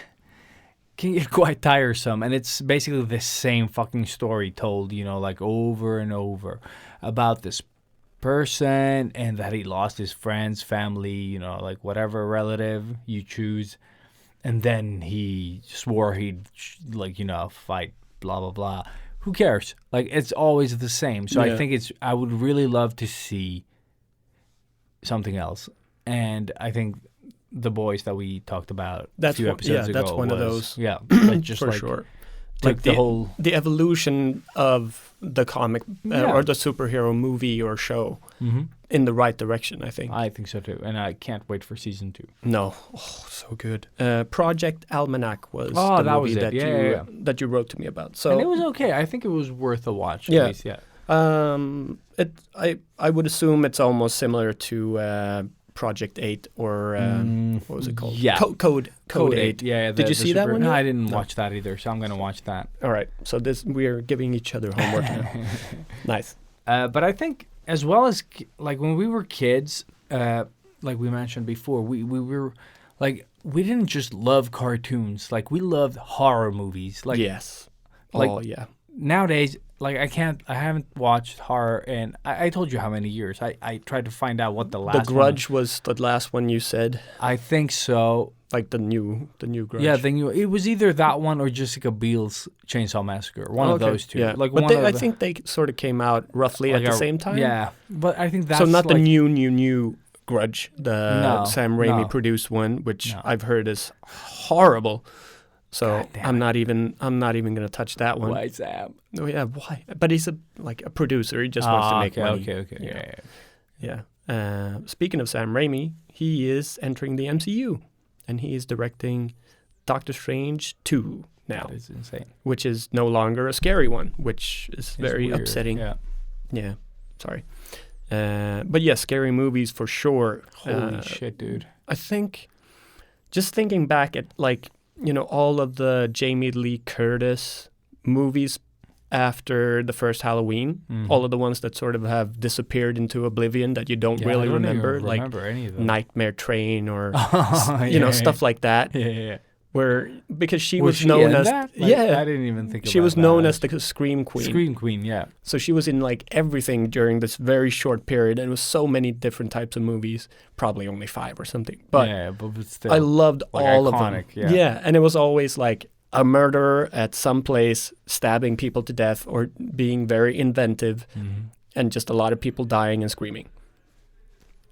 can get quite tiresome, and it's basically the same fucking story told, like over and over about this person and that he lost his friends, family, like whatever relative you choose, and then he swore he'd fight blah blah blah. Who cares? Like it's always the same. So I think I would really love to see something else. And I think The Boys that we talked about a few episodes ago that's one of those. Yeah, like just for like, sure. Like the evolution of the comic or the superhero movie or show in the right direction, I think. I think so too, and I can't wait for season 2. No, so good. Project Almanac was that movie was it. that you wrote to me about. So and it was okay. I think it was worth a watch. At least, yeah. I would assume it's almost similar to Project 8 or what was it called? Yeah, Code 8. Yeah. Did you see that one? No, I didn't watch that either. So I'm gonna watch that. All right. So we're giving each other homework now. Nice. But I think as well as like when we were kids, like we mentioned before, we were like we didn't just love cartoons. Like we loved horror movies. Like yes. Like, yeah. Nowadays, like I haven't watched horror in I told you how many years. I tried to find out what the last The Grudge was the last one you said. I think so. Like the new Grudge. Yeah, it was either that one or Jessica Biel's Chainsaw Massacre. One of those two. Yeah. Like but I think they sort of came out roughly at the same time. Yeah, but I think that's so not like, the new Grudge, the Sam Raimi produced one, which I've heard is horrible. So I'm not even gonna touch that one. Why Sam? Oh yeah, why? But he's a producer. He just wants to make money. Okay. Yeah. Speaking of Sam Raimi, he is entering the MCU, and he is directing Doctor Strange 2 now. That is insane. Which is no longer a scary one, which is very upsetting. Yeah. Sorry. But yeah, scary movies for sure. Holy shit, dude. I think, just thinking back at all of the Jamie Lee Curtis movies after the first Halloween, all of the ones that sort of have disappeared into oblivion that you don't really remember, like any of them. Nightmare Train or stuff like that. Yeah. Where because she was was known as I didn't even think she was known as the Scream Queen. Scream Queen, yeah. So she was in like everything during this very short period, and it was so many different types of movies. Probably only 5 or something, but still, I loved like all iconic, of them. Yeah, and it was always like a murderer at some place, stabbing people to death, or being very inventive, and just a lot of people dying and screaming.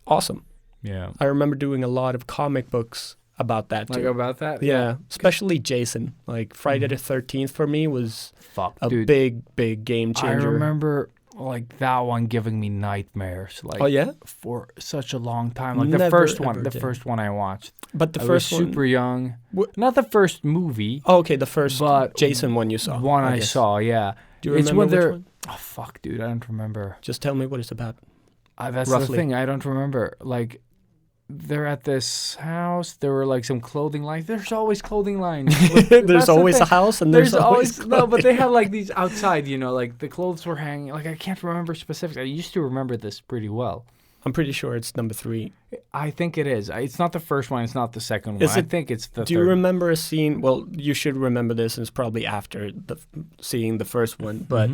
Awesome. Yeah, I remember doing a lot of comic books about that too. Like about that? Yeah. Especially Jason. Like Friday the 13th for me was dude. big game changer. I remember like that one giving me nightmares. Like for such a long time. Like the first one I watched. But the I first was super young. Not the first movie. Oh, okay, the first Jason one you saw. One I saw, yeah. Do you remember which one? Oh fuck, dude, I don't remember. Just tell me what it's about. That's roughly. The thing, I don't remember. Like they're at this house. There were like some clothing lines. There's always clothing lines. There's always a house, and there's always no. But they have like these outside. Like the clothes were hanging. Like I can't remember specifics. I used to remember this pretty well. I'm pretty sure it's number 3. I think it is. It's not the first one. It's not the second one. I think it's the. Do you remember a scene? Well, you should remember this. And it's probably after seeing the first one, but.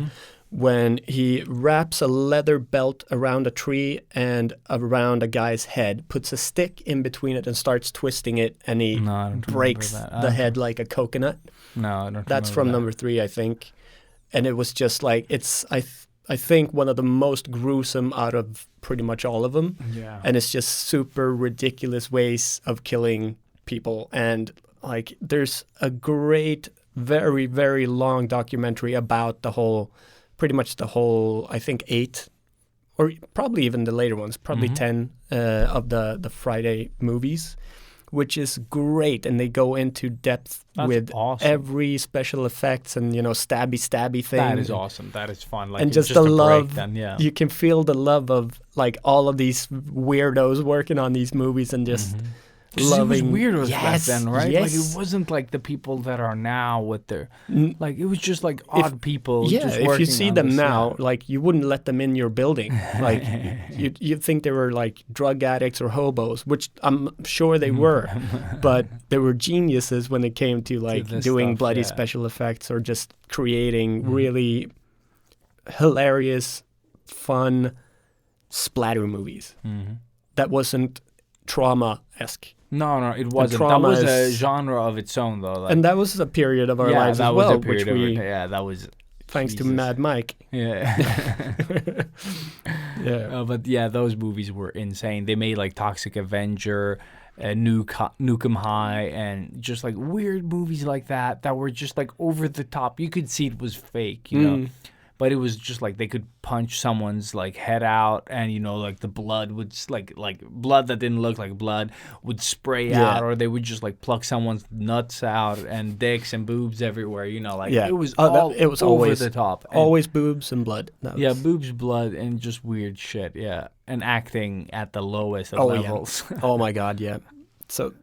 When he wraps a leather belt around a tree and around a guy's head, puts a stick in between it and starts twisting it, and he breaks the head like a coconut. No, I don't. That's from number 3, I think. And it was just like I think one of the most gruesome out of pretty much all of them. Yeah. And it's just super ridiculous ways of killing people and like there's a great, very, very long documentary about pretty much the whole, I think 8, or probably even the later ones, probably 10 of the Friday movies, which is great. And they go into depth with awesome. every special effects and, stabby thing. That is awesome. That is fun. Like, And it's just just the a love, break then, yeah. you can feel the love of like all of these weirdos working on these movies and just loving. It was weirdos back then, right? Yes. Like, it wasn't like the people that are now with their, like, it was just like odd people. Yeah, just if you working see on them this, now, yeah. like you wouldn't let them in your building. Like you'd think they were like drug addicts or hobos, which I'm sure they were, but they were geniuses when it came to like this doing stuff, bloody yeah. special effects or just creating really hilarious, fun splatter movies. That wasn't trauma-esque. No, it wasn't. That trauma was a is- genre of its own, though. Like, And that was a period of our yeah, lives that as was well, a period which we, that was. thanks to Jesus. Mad Mike. Yeah. Yeah. But yeah, those movies were insane. They made like Toxic Avenger, Nukem High, and just like weird movies like that were just like over the top. You could see it was fake, you know. But it was just like they could punch someone's like head out, and like the blood would like blood that didn't look like blood would spray out, or they would just like pluck someone's nuts out and dicks and boobs everywhere. Like Yeah. it was It was over always the top. And, always boobs and blood. That yeah, was- boobs, blood, and just weird shit. Yeah, and acting at the lowest of Oh, levels. yeah. Oh my God, yeah. So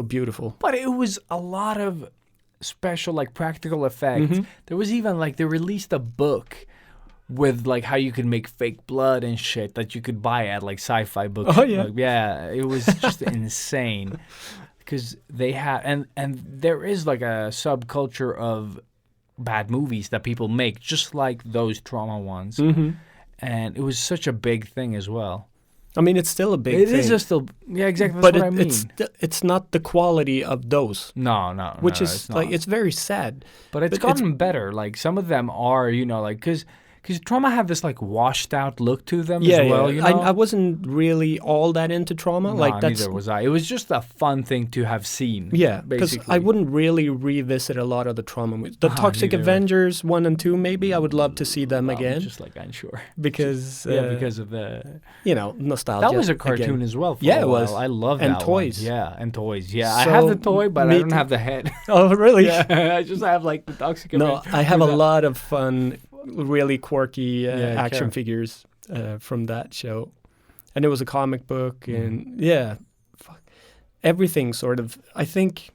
beautiful. But it was a lot of special, like practical effects. There was even like they released a book with like how you could make fake blood and shit that you could buy at like sci-fi books. Oh, yeah. Like, yeah, it was just insane because they had and there is like a subculture of bad movies that people make, just like those trauma ones. And it was such a big thing as well. I mean, it's still a big It thing. is still, yeah, exactly. but That's what I mean. it's not the quality of those, No, which is it's like not. it's very sad. But it's but it's- gotten better. Like some of them are, like because trauma had this like washed out look to them Yeah, as well. yeah. I wasn't really all that into trauma. No, like that's neither was I. It was just a fun thing to have seen. yeah, because basically. I wouldn't really revisit a lot of the trauma movies. The Toxic neither. Avengers 1 and 2, maybe I would love to see them I'm again just like unsure. because Because of the nostalgia. that was a cartoon again. as well. For Yeah, a it was. while. I love And that toys. One. Yeah, and toys. Yeah, I So, have the toy, but I me don't too. have the head. Oh, really? Yeah, I just have like the Toxic No, Avenger. I have a Yeah. lot of fun, really quirky action sure. figures from that show, and it was a comic book, Mm-hmm. and everything sort of. I think,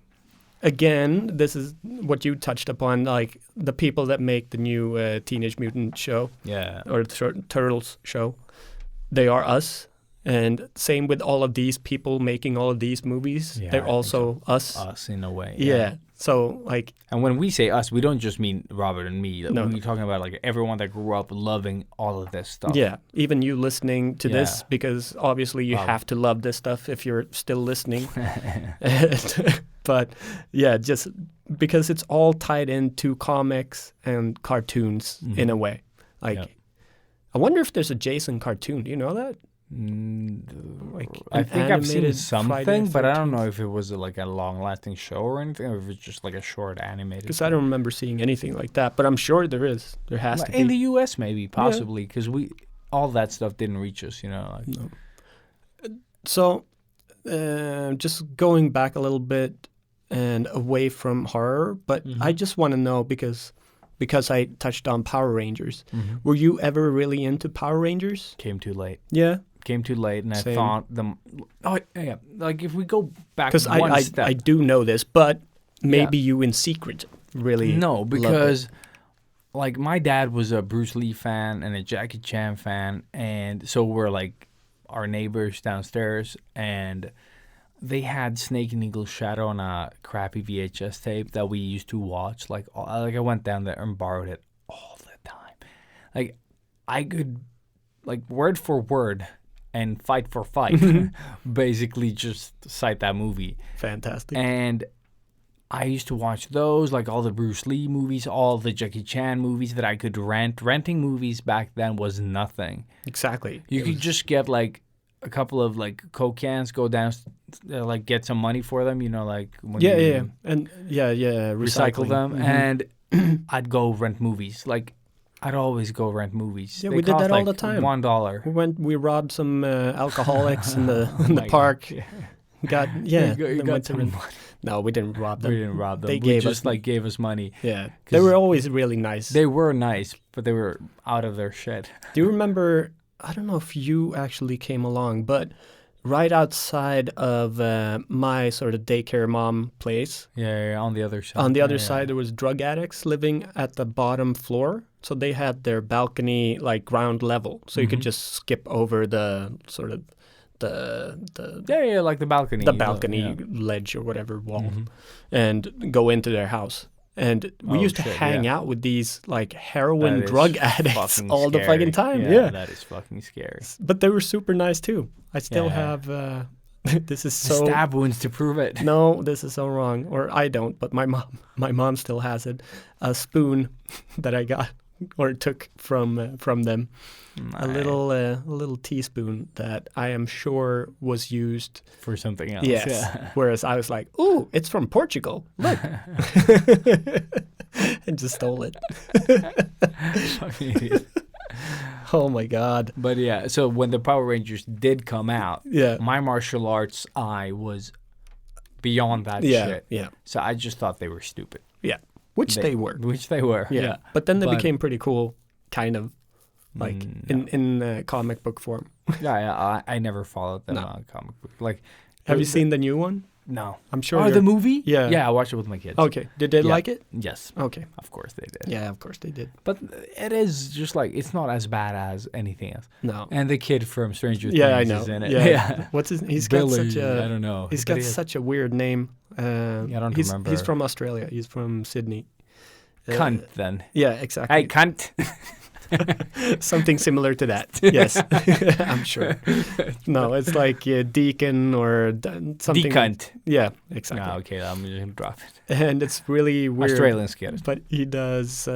again, this is what you touched upon, like the people that make the new Teenage Mutant show Yeah. or the Turtles show. They are us, and same with all of these people making all of these movies. Yeah, I They're think also us. Us in a way. Yeah. So like And when we say us, we don't just mean Robert and me. No. We're talking about like everyone that grew up loving all of this stuff. yeah, even you listening to this, Yeah. because obviously you Wow. have to love this stuff if you're still listening. But yeah, just because it's all tied into comics and cartoons in a way. Like, Yep. I wonder if there's a Jason cartoon. Do you know that? Like I an think I've seen animated something, Friday but I don't 13th? know if it was like a long-lasting show or anything, or if it's just like a short animated. Because I don't remember seeing anything like that, but I'm sure there is. There has Like, to in be. the U.S. maybe, possibly, because all that stuff didn't reach us. Like, No. So, just going back a little bit and away from horror, but I just want to know because I touched on Power Rangers. Were you ever really into Power Rangers? came too late. Yeah, Came too late, and Same. I thought them. Oh yeah, like if we go back because one I step. do know this, but maybe you in secret really No, loved it. because like my dad was a Bruce Lee fan and a Jackie Chan fan, and so were like our neighbors downstairs, and they had Snake and Eagle Shadow on a crappy VHS tape that we used to watch. Like I went down there and borrowed it all the time. Like I could, like word for word and fight for fight, basically just cite that movie. Fantastic. And I used to watch those, like all the Bruce Lee movies, all the Jackie Chan movies that I could rent. Renting movies back then was nothing. Exactly. You could just get like a couple of like Coke cans, go down, like get some money for them. You know, like when Yeah, you yeah, and yeah, recycle them, Mhm. and I'd go rent movies. Like I'd always go rent movies. Yeah, They we did cost, that all like, the time. $1. We robbed some alcoholics in the Oh in the my park. God, yeah. Got You then got went to some rent- money. No, we didn't rob them. We didn't rob them. They We gave just us like gave us money. Yeah, they 'Cause were always really nice. They were nice, but they were out of their shit. Do you remember? I don't know if you actually came along, but right outside of my sort of daycare mom place, Yeah, on the other side. on the other Yeah, side there was drug addicts living at the bottom floor. So they had their balcony like ground level, so you could just skip over the sort of the yeah, like the balcony. the balcony Yeah. ledge or whatever wall, Mhm. and go into their house. And we Oh, used to shit, hang yeah. out with these like heroin That is drug addicts fucking all the scary. fucking time. Yeah. That is fucking scary. But they were super nice too. I still Yeah. have. This is so. Stab wounds to prove it. No, this is so wrong. Or I don't, but my mom still has it. A spoon that I got or took from them. A little teaspoon that I am sure was used. For something else. Yes. Yeah. Whereas I was like, "Ooh, it's from Portugal. Look," and just stole it. Fucking idiot. Oh my god. But yeah, so when the Power Rangers did come out, Yeah. my martial arts eye was beyond that Yeah. shit. Yeah. So I just thought they were stupid. Yeah. Which they were. Which they were. Yeah. Yeah. But then they But- became pretty cool, kind of, like in comic book form. Yeah, I never followed them No. on comic book. Like, Have you seen the new one? No. I'm sure. Oh, you're- the movie? Yeah. Yeah, I watched it with my kids. Okay. Did they Yeah. like it? Yes. Okay. Of course they did. Yeah, of course they did. But it is just like, it's not as bad as anything else. No. And the kid from Stranger Things Yeah, I know. is in it. Yeah. What's his? He's Billy, got such a. I don't know. He's But got he has- such a weird name. I don't he's, remember. He's from Australia. He's from Sydney. Cunt, then. Yeah, exactly. Hey, cunt. Something similar to that. Yes, I'm sure. No, it's like deacon or something. Decunt. Yeah, exactly. Ah, okay, I'm just going to drop it. And it's really weird. Australians get it. But he does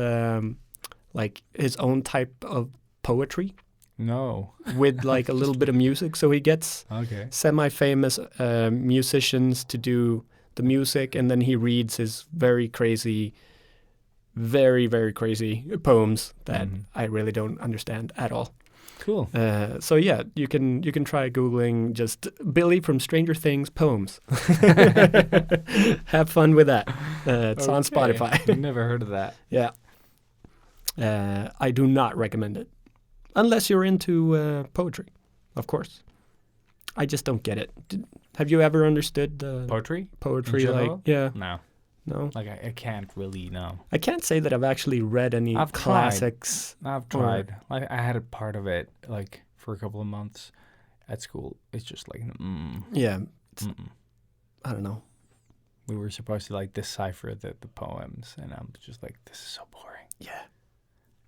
like his own type of poetry No. with like a little bit of music. So he gets Okay. semi-famous musicians to do the music, and then he reads his very crazy, very, very crazy poems that I really don't understand at all. Cool. So yeah, you can try Googling just Billy from Stranger Things poems. Have fun with that. It's on Spotify. I've never heard of that. Yeah. I do not recommend it. Unless you're into poetry, of course. I just don't get it. Have you ever understood Poetry? poetry? in Like, general? yeah, No. no. Like, I can't really, no. I can't say that I've actually read any I've tried. classics. I've tried. Like, I had a part of it, like, for a couple of months at school. It's just like, Yeah, I don't know. We were supposed to, like, decipher the poems, and I'm just like, this is so boring. Yeah.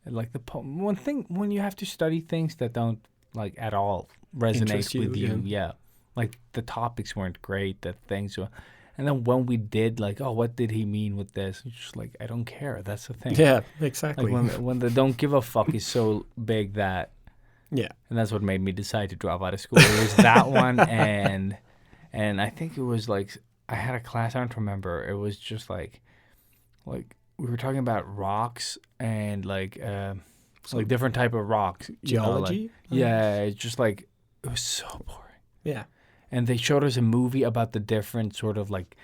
And, like, one thing, when you have to study things that don't, like, at all resonate Interest you, with you, yeah. Like, the topics weren't great, the things were... And then when we did, like, oh, what did he mean with this? It's just like, I don't care. That's the thing. Yeah, exactly. Like, when the don't give a fuck is so big that... Yeah. And that's what made me decide to drop out of school. It was that one, and I think it was, like, I had a class, I don't remember. It was just, like we were talking about rocks and, like different type of rocks. Geology? Yeah, it's just, like, it was so boring. Yeah. And they showed us a movie about the different sort of, like,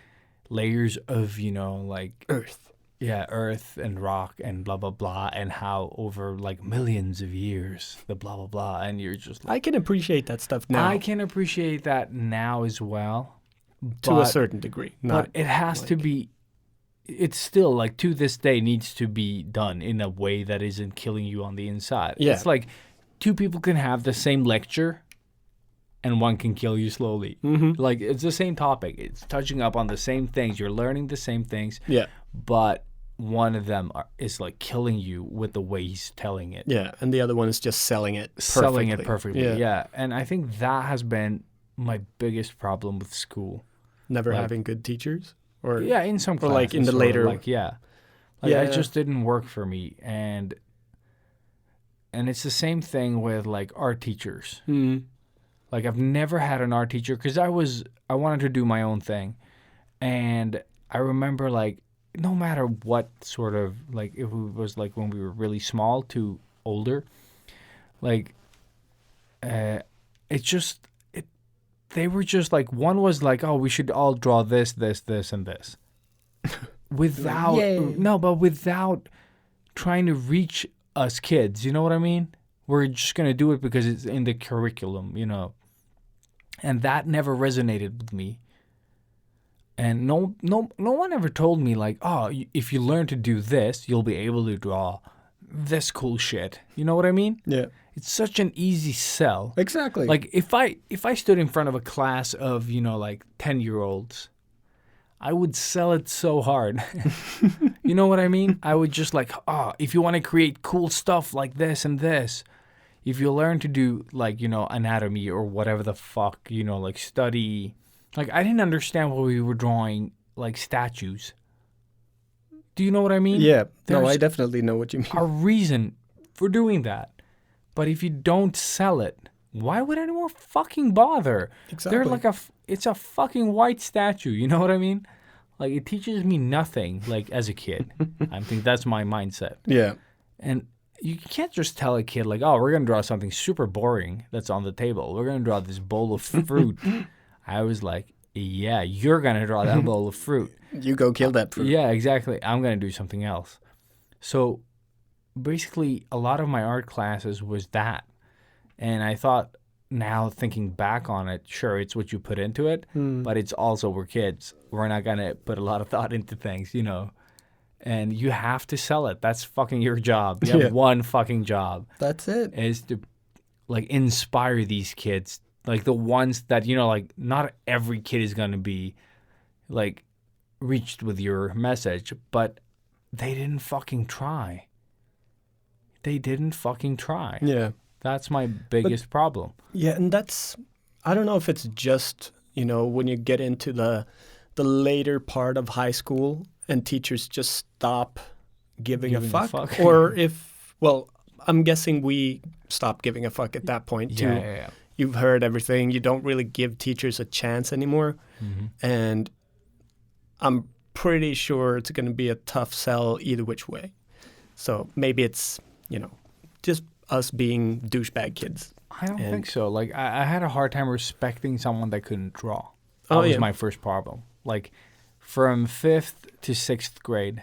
layers of, like... Earth. Yeah, earth and rock and blah, blah, blah, and how over, like, millions of years, the blah, blah, blah, and you're just like... I can appreciate that stuff now. I can appreciate that now as well. to a certain degree. But it has to be... It's still, like, to this day, needs to be done in a way that isn't killing you on the inside. Yeah. It's like two people can have the same lecture and one can kill you slowly. Mm-hmm. Like, it's the same topic. It's touching up on the same things. You're learning the same things. Yeah. But one of them is, like, killing you with the way he's telling it. Yeah, and the other one is just selling it perfectly. Selling it perfectly, yeah. And I think that has been my biggest problem with school. Never Like- having good teachers? Or Yeah, in some Or, classes. like, in the sort of, later- Like, yeah. Like, Yeah. it just didn't work for me. And it's the same thing with, like, art teachers. Mm. Like I've never had an art teacher because I wanted to do my own thing, and I remember like no matter what sort of like if it was like when we were really small to older, like they were just like one was like, oh, we should all draw this, this, this, and this, without without trying to reach us kids. You know what I mean? We're just gonna do it because it's in the curriculum, you know. And that never resonated with me. And no one ever told me like, oh, if you learn to do this, you'll be able to draw this cool shit. You know what I mean? Yeah. It's such an easy sell. Exactly. Like if I stood in front of a class of, you know, like 10-year-olds, I would sell it so hard. You know what I mean? I would just like, oh, if you want to create cool stuff like this and this, if you learn to do like, you know, anatomy or whatever the fuck, you know, like study. Like I didn't understand why we were drawing like statues. Do you know what I mean? Yeah. There's I definitely know what you mean. a reason for doing that. But if you don't sell it, why would anyone fucking bother? Exactly. They're like it's a fucking white statue. You know what I mean? Like it teaches me nothing. Like as a kid, I think that's my mindset. Yeah. And you can't just tell a kid like, oh, we're gonna draw something super boring that's on the table. We're gonna draw this bowl of fruit. I was like, yeah, you're gonna draw that bowl of fruit. You go kill that fruit. Yeah, exactly. I'm gonna do something else. So basically, a lot of my art classes was that. And I thought, now thinking back on it, sure, it's what you put into it, but it's also we're kids. We're not going to put a lot of thought into things, you know. And you have to sell it. That's fucking your job. You have one fucking job. That's it. Is to, like, inspire these kids. Like, the ones that, you know, like, not every kid is going to be, like, reached with your message, but they didn't fucking try. They didn't fucking try. Yeah. That's my biggest problem. Yeah, and that's, I don't know if it's just, you know, when you get into the later part of high school and teachers just stop giving a fuck. Or if, well, I'm guessing we stopped giving a fuck at that point too. Yeah. You've heard everything. You don't really give teachers a chance anymore. Mm-hmm. And I'm pretty sure it's going to be a tough sell either which way. So maybe it's, you know, just us being douchebag kids. I don't think so. Like, I had a hard time respecting someone that couldn't draw. That Oh, was yeah. my first problem. Like, from 5th to 6th grade,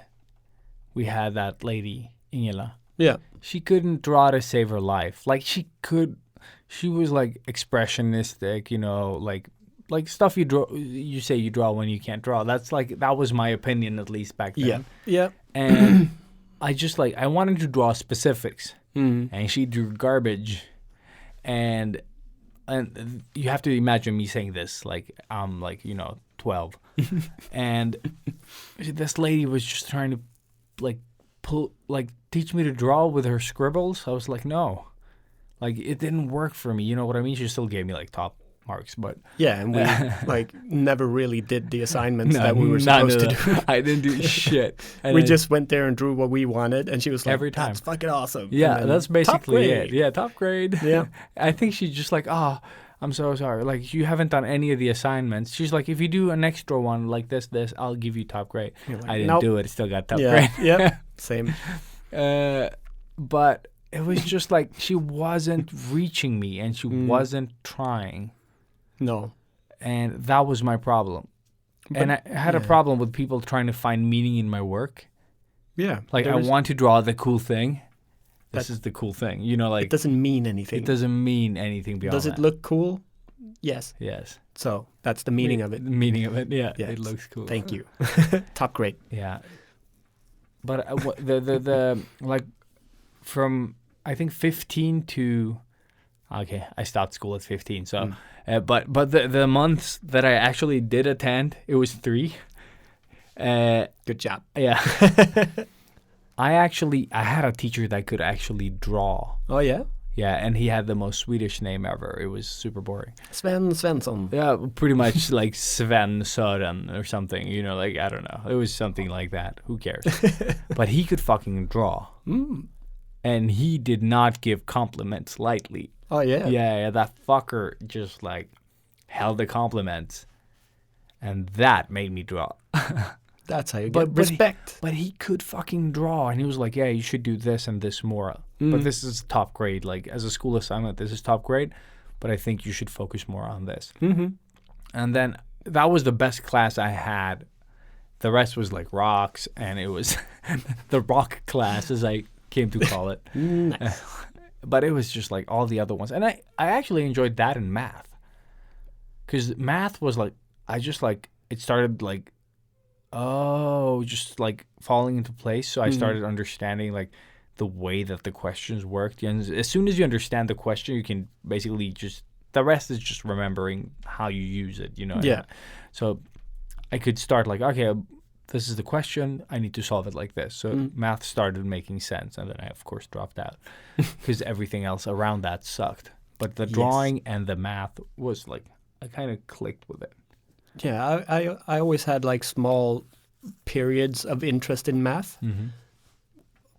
we had that lady, Ingela. Yeah. She couldn't draw to save her life. Like, she was, like, expressionistic, you know, like stuff you say you draw when you can't draw. That's, like, that was my opinion, at least back then. Yeah. Yeah. And I just, like, I wanted to draw specifics. Mm-hmm. And she drew garbage, and you have to imagine me saying this like I'm like, you know, 12, and this lady was just trying to teach me to draw with her scribbles. I was like, no, like it didn't work for me. You know what I mean? She still gave me like top marks, but Yeah, and we like never really did the assignments that we were supposed to do. I didn't do shit. And We then- just went there and drew what we wanted, and she was like, Every time. "That's fucking awesome." Yeah, And then, that's "Top basically grade." it. Yeah, top grade. Yeah. I think she's just like, oh, I'm so sorry. Like, you haven't done any of the assignments. She's like, if you do an extra one like this, I'll give you top grade. You're like, I didn't "Nope." do it. Still got top Yeah, grade. yeah, same. But it was just like she wasn't reaching me and she wasn't trying. No. And that was my problem. And I had a problem with people trying to find meaning in my work. Yeah. Like, I want to draw the cool thing. This is the cool thing. You know, like, It doesn't mean anything. it doesn't mean anything beyond Does it that. look cool? Yes. Yes. So that's the meaning of it. The meaning of it, yeah. Yes. It looks cool. Thank you. Top grade. Yeah. But the like, from, I think, 15 to, okay, I stopped school at 15. So, but the months that I actually did attend, it was 3. Good job. Yeah. I had a teacher that could actually draw. Oh, yeah? Yeah, and he had the most Swedish name ever. It was super boring. Sven Svensson. Yeah, pretty much like Sven Sören or something. You know, like, I don't know. It was something like that. Who cares? But he could fucking draw. Mm. And he did not give compliments lightly. Oh yeah. Yeah, that fucker just like held the compliments, and that made me draw. That's how you get But respect. But he could fucking draw, and he was like, "Yeah, you should do this and this more. But this is top grade. Like as a school assignment, this is top grade. But I think you should focus more on this." Mm-hmm. And then that was the best class I had. The rest was like rocks, and it was the rock class, as I came to call it. Nice. But it was just like all the other ones. And I actually enjoyed that in math. Because math was like, I just like, it started like, just like falling into place. So I started understanding like the way that the questions worked. And as soon as you understand the question, you can basically just, the rest is just remembering how you use it, you know? Yeah. So I could start like, okay, this is the question. I need to solve it like this. So math started making sense. And then I, of course, dropped out because everything else around that sucked. But the drawing and the math was like, I kind of clicked with it. Yeah, I always had like small periods of interest in math. Mm-hmm.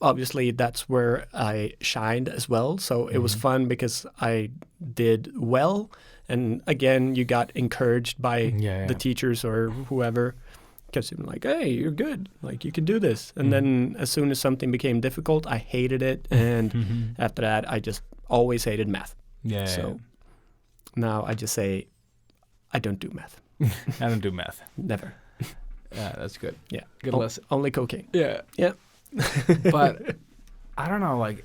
Obviously, that's where I shined as well. So it was fun because I did well. And again, you got encouraged by the teachers or whoever. Because you're like, hey, you're good. Like, you can do this. And then as soon as something became difficult, I hated it. And after that, I just always hated math. Yeah. So now I just say, I don't do math. I don't do math. Never. Yeah, that's good. Yeah. Good lesson. Only cocaine. Yeah. Yeah. But I don't know, like,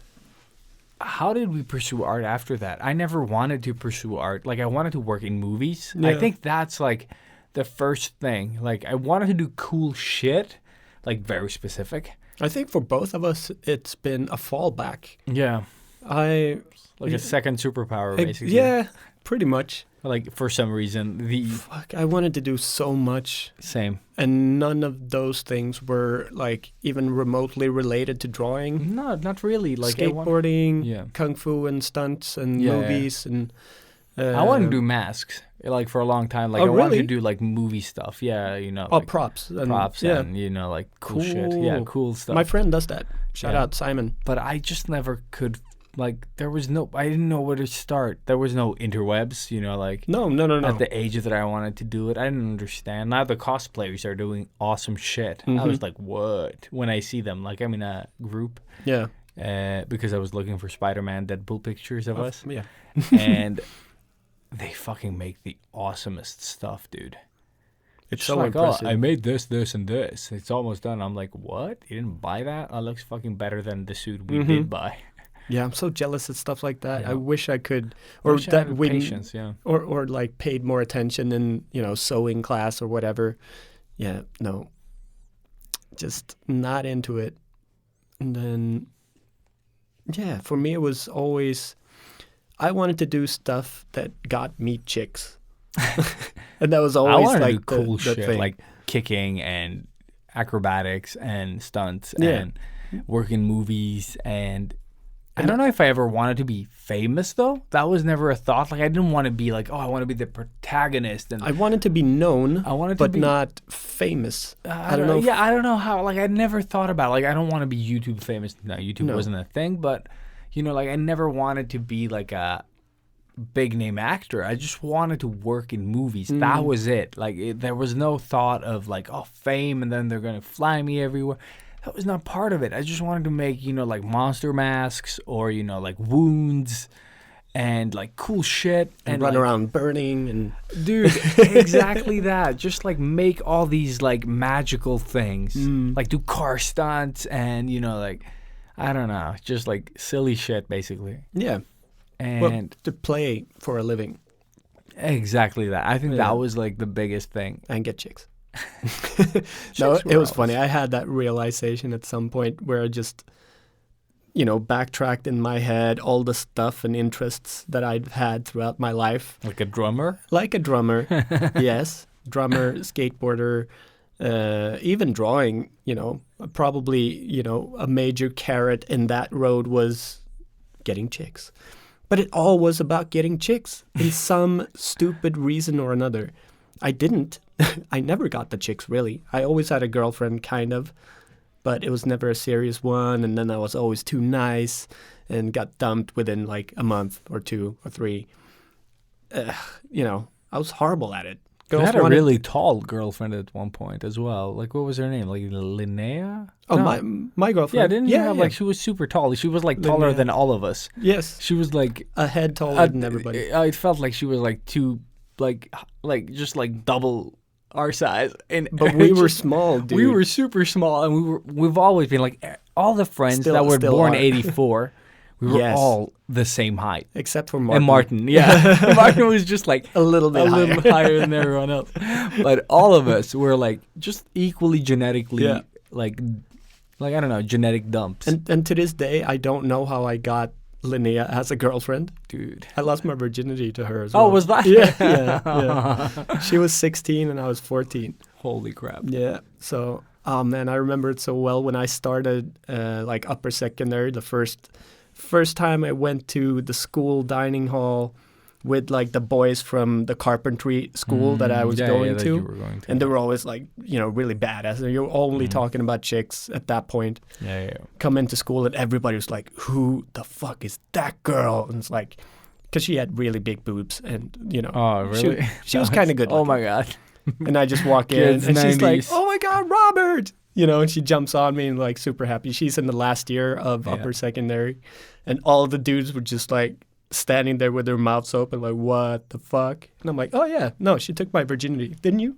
how did we pursue art after that? I never wanted to pursue art. Like, I wanted to work in movies. Yeah. I think that's, like, the first thing. Like, I wanted to do cool shit, like, very specific. I think for both of us, it's been a fallback. Yeah. Like a second superpower, basically. Yeah, pretty much. Like, for some reason, Fuck, I wanted to do so much. Same. And none of those things were, like, even remotely related to drawing. No, not really. Like skateboarding, kung fu and stunts and movies. And I wanted to do masks, like, for a long time. Like, I wanted to do, like, movie stuff. Yeah, you know. Oh, like, props. And, you know, like, cool shit. Yeah, cool stuff. My friend does that. Shout out, Simon. But I just never could, like, I didn't know where to start. There was no interwebs, you know, like. No. At the age that I wanted to do it, I didn't understand. Now the cosplayers are doing awesome shit. I was like, what? When I see them, like, I'm in a group. Yeah. Because I was looking for Spider-Man Deadpool pictures of us. Yeah. And they fucking make the awesomest stuff, dude. It's just so like, impressive. I made this, and this. It's almost done. I'm like, what? You didn't buy that? That looks fucking better than the suit we did buy. Yeah, I'm so jealous of stuff like that. Yeah. I wish I could, or that we patience, or like paid more attention in, you know, sewing class or whatever. Yeah, no, just not into it. And then, yeah, for me it was always, I wanted to do stuff that got me chicks, and that was always like to do cool the shit, thing. like kicking and acrobatics and stunts and work in movies. And I don't know if I ever wanted to be famous, though. That was never a thought. Like, I didn't want to be like, I want to be the protagonist. And I wanted to be known, but not famous. I don't know. I don't know how. Like, I never thought about, like, I don't want to be YouTube famous. No, YouTube wasn't a thing. But, you know, like, I never wanted to be, like, a big name actor. I just wanted to work in movies. That was it. Like, there was no thought of, like, fame, and then they're going to fly me everywhere. That was not part of it. I just wanted to make, you know, like, monster masks or, you know, like, wounds and, like, cool shit. And run around burning and... Dude, exactly that. Just, like, make all these, like, magical things. Like, do car stunts and, you know, like, I don't know. Just, like, silly shit, basically. Yeah. And to play for a living. Exactly that. I think that was, like, the biggest thing. And get chicks. No, it was funny. I had that realization at some point where I just, you know, backtracked in my head all the stuff and interests that I'd had throughout my life. Like a drummer? Like a drummer, yes. Drummer, skateboarder, even drawing, you know. Probably, you know, a major carrot in that road was getting chicks. But it all was about getting chicks in some stupid reason or another. I didn't. I never got the chicks, really. I always had a girlfriend, kind of. but it was never a serious one. And then I was always too nice and got dumped within like a month or 2 or 3. You know, I was horrible at it. You Girls had a wanted- really tall girlfriend at one point as well. Like, what was her name? Like, Linnea? Oh, No. my girlfriend. Yeah, didn't you have, like, she was super tall. She was, like, taller Linnea. than all of us. Yes, She was, like... a head taller than everybody. It felt like she was, like, just, like, double our size. And But we were small, dude. We were super small, and we've always been, like, all the friends Still- that were still born are. 84, we were Yes. all the same height. Except for Martin. And Martin, yeah. Martin was just, like... A little bit higher. little higher than everyone else. But all of us were like just equally genetically Yeah. like I don't know, genetic dumps. And to this day, I don't know how I got Linnea as a girlfriend. Dude. I lost my virginity to her as well. Oh, was that? Yeah. She was 16 and I was 14. Holy crap. Yeah. So, oh man, I remember it so well when I started like upper secondary. The first time I went to the school dining hall with like the boys from the carpentry school that I was going that to. you were going to. And they were always like, you know, really badass. And you're only talking about chicks at that point. Yeah. Come into school and everybody was like, who the fuck is that girl? And it's like, because she had really big boobs and, you know. Oh, really? She was kind of good Oh looking. my god. And I just walk in Kids, and she's like, 90s. oh my God, Robert! You know, and she jumps on me and like super happy. She's in the last year of upper secondary. And all the dudes were just like standing there with their mouths open like, what the fuck? And I'm like, oh yeah, no, she took my virginity, didn't you?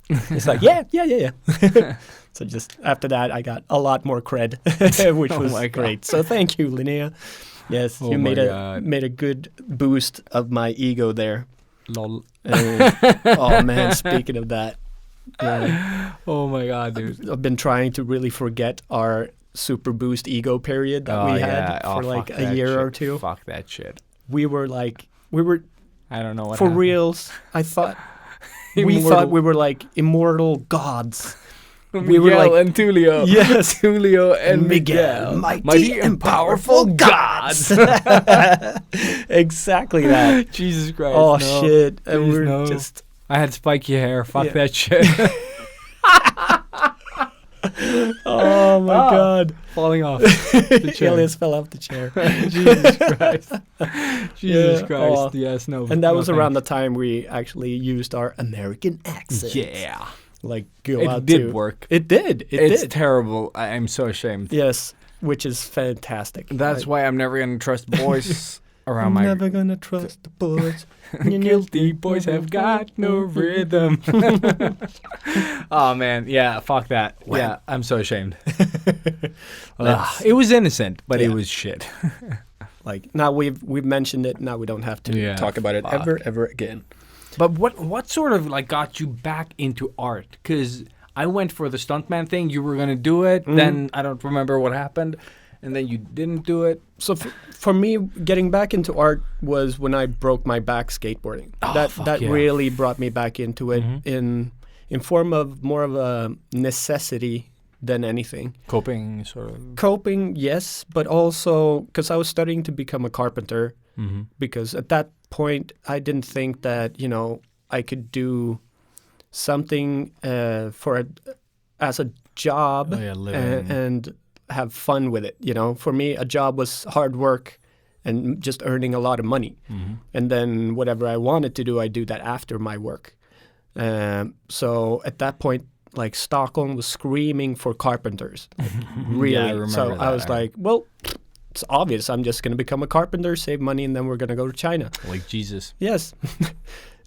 It's like, yeah. So just after that, I got a lot more cred, which Oh was my God. great. So thank you, Linnea. Yes, Oh you my made God. a good boost of my ego there. Lol. Oh man, speaking of that, Oh my god, dude. I've been trying to really forget our super boost ego period that we had for like fuck a that year shit. or two. Fuck that shit. We were I don't know what for happened. reals. I thought we thought we were like immortal gods. We were Miguel like, and Tulio. yes, Tulio and Miguel. mighty and powerful gods. Exactly that. Jesus Christ. Oh no. shit! And Please we're no. just I had spiky hair. Fuck Yeah. that shit. oh my god. Falling off the chair. Elias fell off the chair. Jesus Christ. Jesus Yeah. Christ. Oh. Yes, no. And that no was thanks. around the time we actually used our American accent. Yeah. Like go It out did to work. It did. It's did. terrible. I'm so ashamed. Yes, which is fantastic. That's why I'm never going to trust boys around I'm my... never gonna trust the boys. Guilty boys have got no rhythm. Oh, man. Yeah, fuck that. Yeah, I'm so ashamed. It was innocent, but it Yeah. was shit. Like now we've mentioned it. Now we don't have to Yeah, talk about it fuck. ever again. But what sort of like got you back into art? Because I went for the stuntman thing. You were gonna do it. Then I don't remember what happened, and then you didn't do it. So for me, getting back into art was when I broke my back skateboarding. Oh, fuck that yeah. really brought me back into it in form of more of a necessity than anything. Coping sort of. Coping, yes, but also because I was studying to become a carpenter. Because at that point, I didn't think that I could do something as a job Oh, yeah, living. and have fun with it. For me, a job was hard work and just earning a lot of money, and then whatever I wanted to do, I do that after my work. So at that point, like Stockholm was screaming for carpenters, like, really. Yeah, I remember so I that. was like, well, it's obvious. I'm just going to become a carpenter, save money, and then we're going to go to China. Like Jesus. Yes.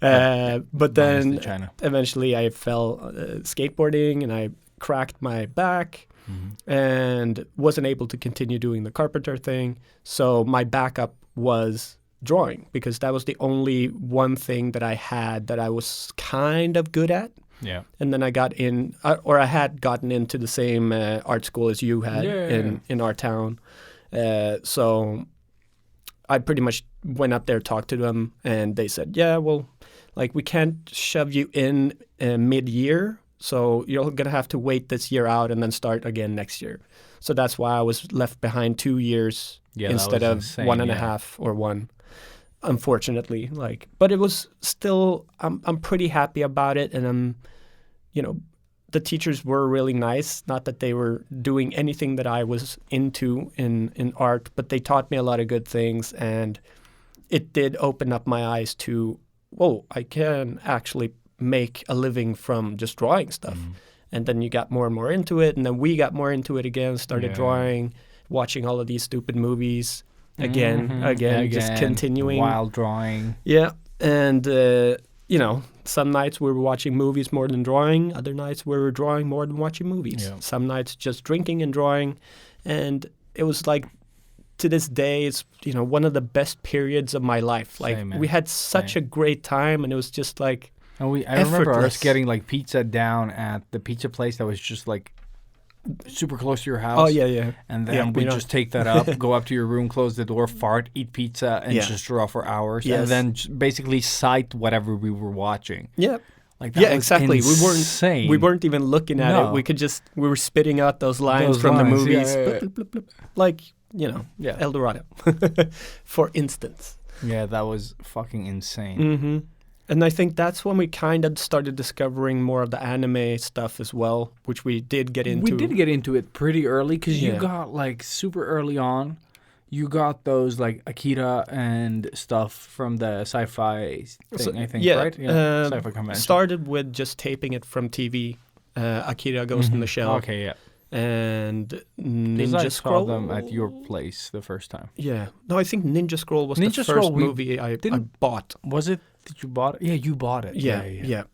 But then to China. eventually I fell skateboarding and I cracked my back and wasn't able to continue doing the carpenter thing. So my backup was drawing because that was the only one thing that I had that I was kind of good at. Yeah. And then I got in, or I had gotten into the same art school as you had in our town. So I pretty much went up there, talked to them, and they said, yeah, well, like we can't shove you in mid-year, so you're going to have to wait this year out and then start again next year. So that's why I was left behind 2 years instead of insane, 1.5 or 1. Unfortunately, but it was still, I'm pretty happy about it, and I'm, the teachers were really nice. Not that they were doing anything that I was into in art, but they taught me a lot of good things, and it did open up my eyes to, whoa, I can actually make a living from just drawing stuff. And then you got more and more into it, and then we got more into it again, started drawing, watching all of these stupid movies again, just continuing. While drawing. Yeah, and, some nights we were watching movies more than drawing. Other nights we were drawing more than watching movies. Yeah. Some nights just drinking and drawing. And it was like, to this day, it's, one of the best periods of my life. Like, Same, man. we had such a great time, and it was just like, And I remember us effortless. getting like pizza down at the pizza place that was just like super close to your house. oh, yeah. And then Yeah, we just take that up, go up to your room, close the door, fart, eat pizza, and Yeah. just draw for hours. Yes. And then basically cite whatever we were watching. Yeah. Like that Yeah, was exactly. insane. We weren't even looking at No. it. We were spitting out those lines Those from lines, the movies. yeah. Blip, blip, blip, blip. Like, Yeah. El Dorado, for instance. Yeah, that was fucking insane. Mm-hmm. And I think that's when we kind of started discovering more of the anime stuff as well, which we did get into. We did get into it pretty early because you Yeah. got like super early on. You got those like Akira and stuff from the sci-fi thing, I think, right? Yeah, sci-fi convention. Started with just taping it from TV. Akira Ghost in the Shell. Okay, yeah. And 'Cause Ninja I Scroll. saw them at your place the first time. Yeah. No, I think Ninja Scroll was Ninja the Scroll, first we movie I didn't- bought. Was it that you bought it? Yeah, you bought it. Yeah.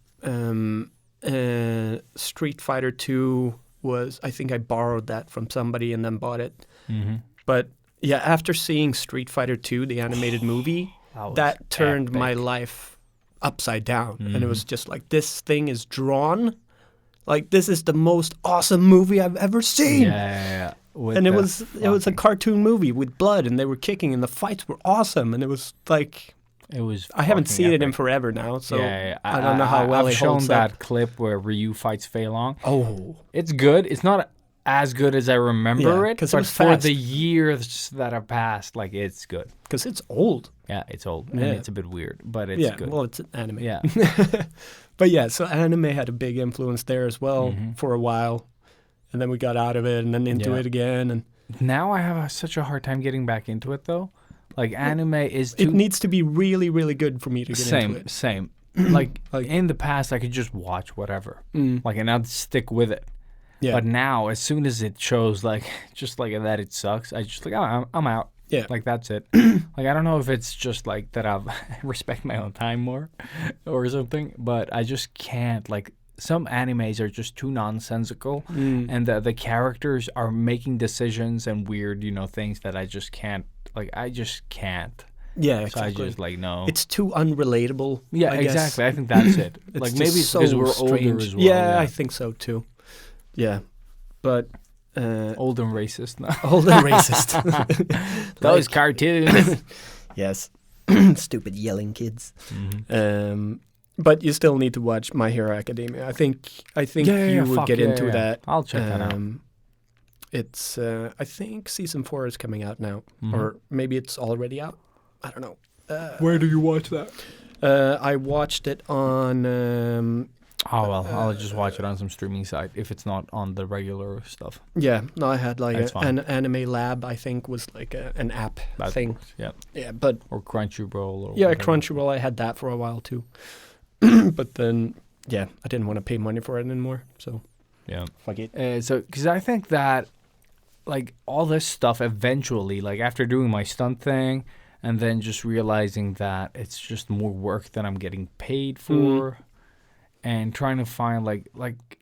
Street Fighter 2 was, I think I borrowed that from somebody and then bought it. Mm-hmm. But yeah, after seeing Street Fighter 2, the animated movie, was that turned epic. my life upside down. And it was just like, this thing is drawn. Like, this is the most awesome movie I've ever seen. Yeah. With And it the was a cartoon movie with blood, and they were kicking, and the fights were awesome. And it was like, It was. I haven't fucking seen it in epic. forever now, so Yeah. I don't know how well I've it shown holds that up. clip where Ryu fights Fei Long. Oh, It's good. It's not as good as I remember Yeah, it, 'cause it but was for fast. the years that have passed, like it's good. because it's old. Yeah, it's old Yeah. and it's a bit weird, but it's Yeah, good. well, it's an anime. Yeah. But yeah, so anime had a big influence there as well Mm-hmm. for a while, and then we got out of it and then into Yeah. it again, and Now I have such a hard time getting back into it though. Like anime is too it needs to be really, really good for me to get into it. same. Like Like- in the past, I could just watch whatever, Mm. like and I'd stick with it. Yeah, But now, as soon as it shows like just like that, it sucks. I just like I'm out. Yeah. Like that's it. Like I don't know if it's just like that I respect my own time more, or something. But I just can't. Like some animes are just too nonsensical, and the characters are making decisions and weird, things that I just can't. Like I just can't. yeah, So exactly. I just like no. It's too unrelatable. Yeah, I guess. exactly. I think that's it. It's Like just maybe it's so because we're older strange. as well. Yeah, I think so too. Yeah, but Old and racist now. old and racist. Those cartoons. Yes, stupid yelling kids. Mm-hmm. But you still need to watch My Hero Academia. I think you would fuck get yeah, into yeah. that. I'll check that out. It's I think season 4 is coming out now, Mm-hmm. or maybe it's already out. I don't know. Where do you watch that? I watched it on. Oh well, I'll just watch it on some streaming site if it's not on the regular stuff. Yeah, no, I had like That's fine. an Anime Lab. I think was like an app That thing. works, yeah, Yeah, but or Crunchyroll. Or yeah, whatever. Crunchyroll. I had that for a while too. But then, yeah, I didn't want to pay money for it anymore. So Yeah. fuck it. So, because I think that, like, all this stuff eventually, like, after doing my stunt thing, and then just realizing that it's just more work than I'm getting paid for, and trying to find, like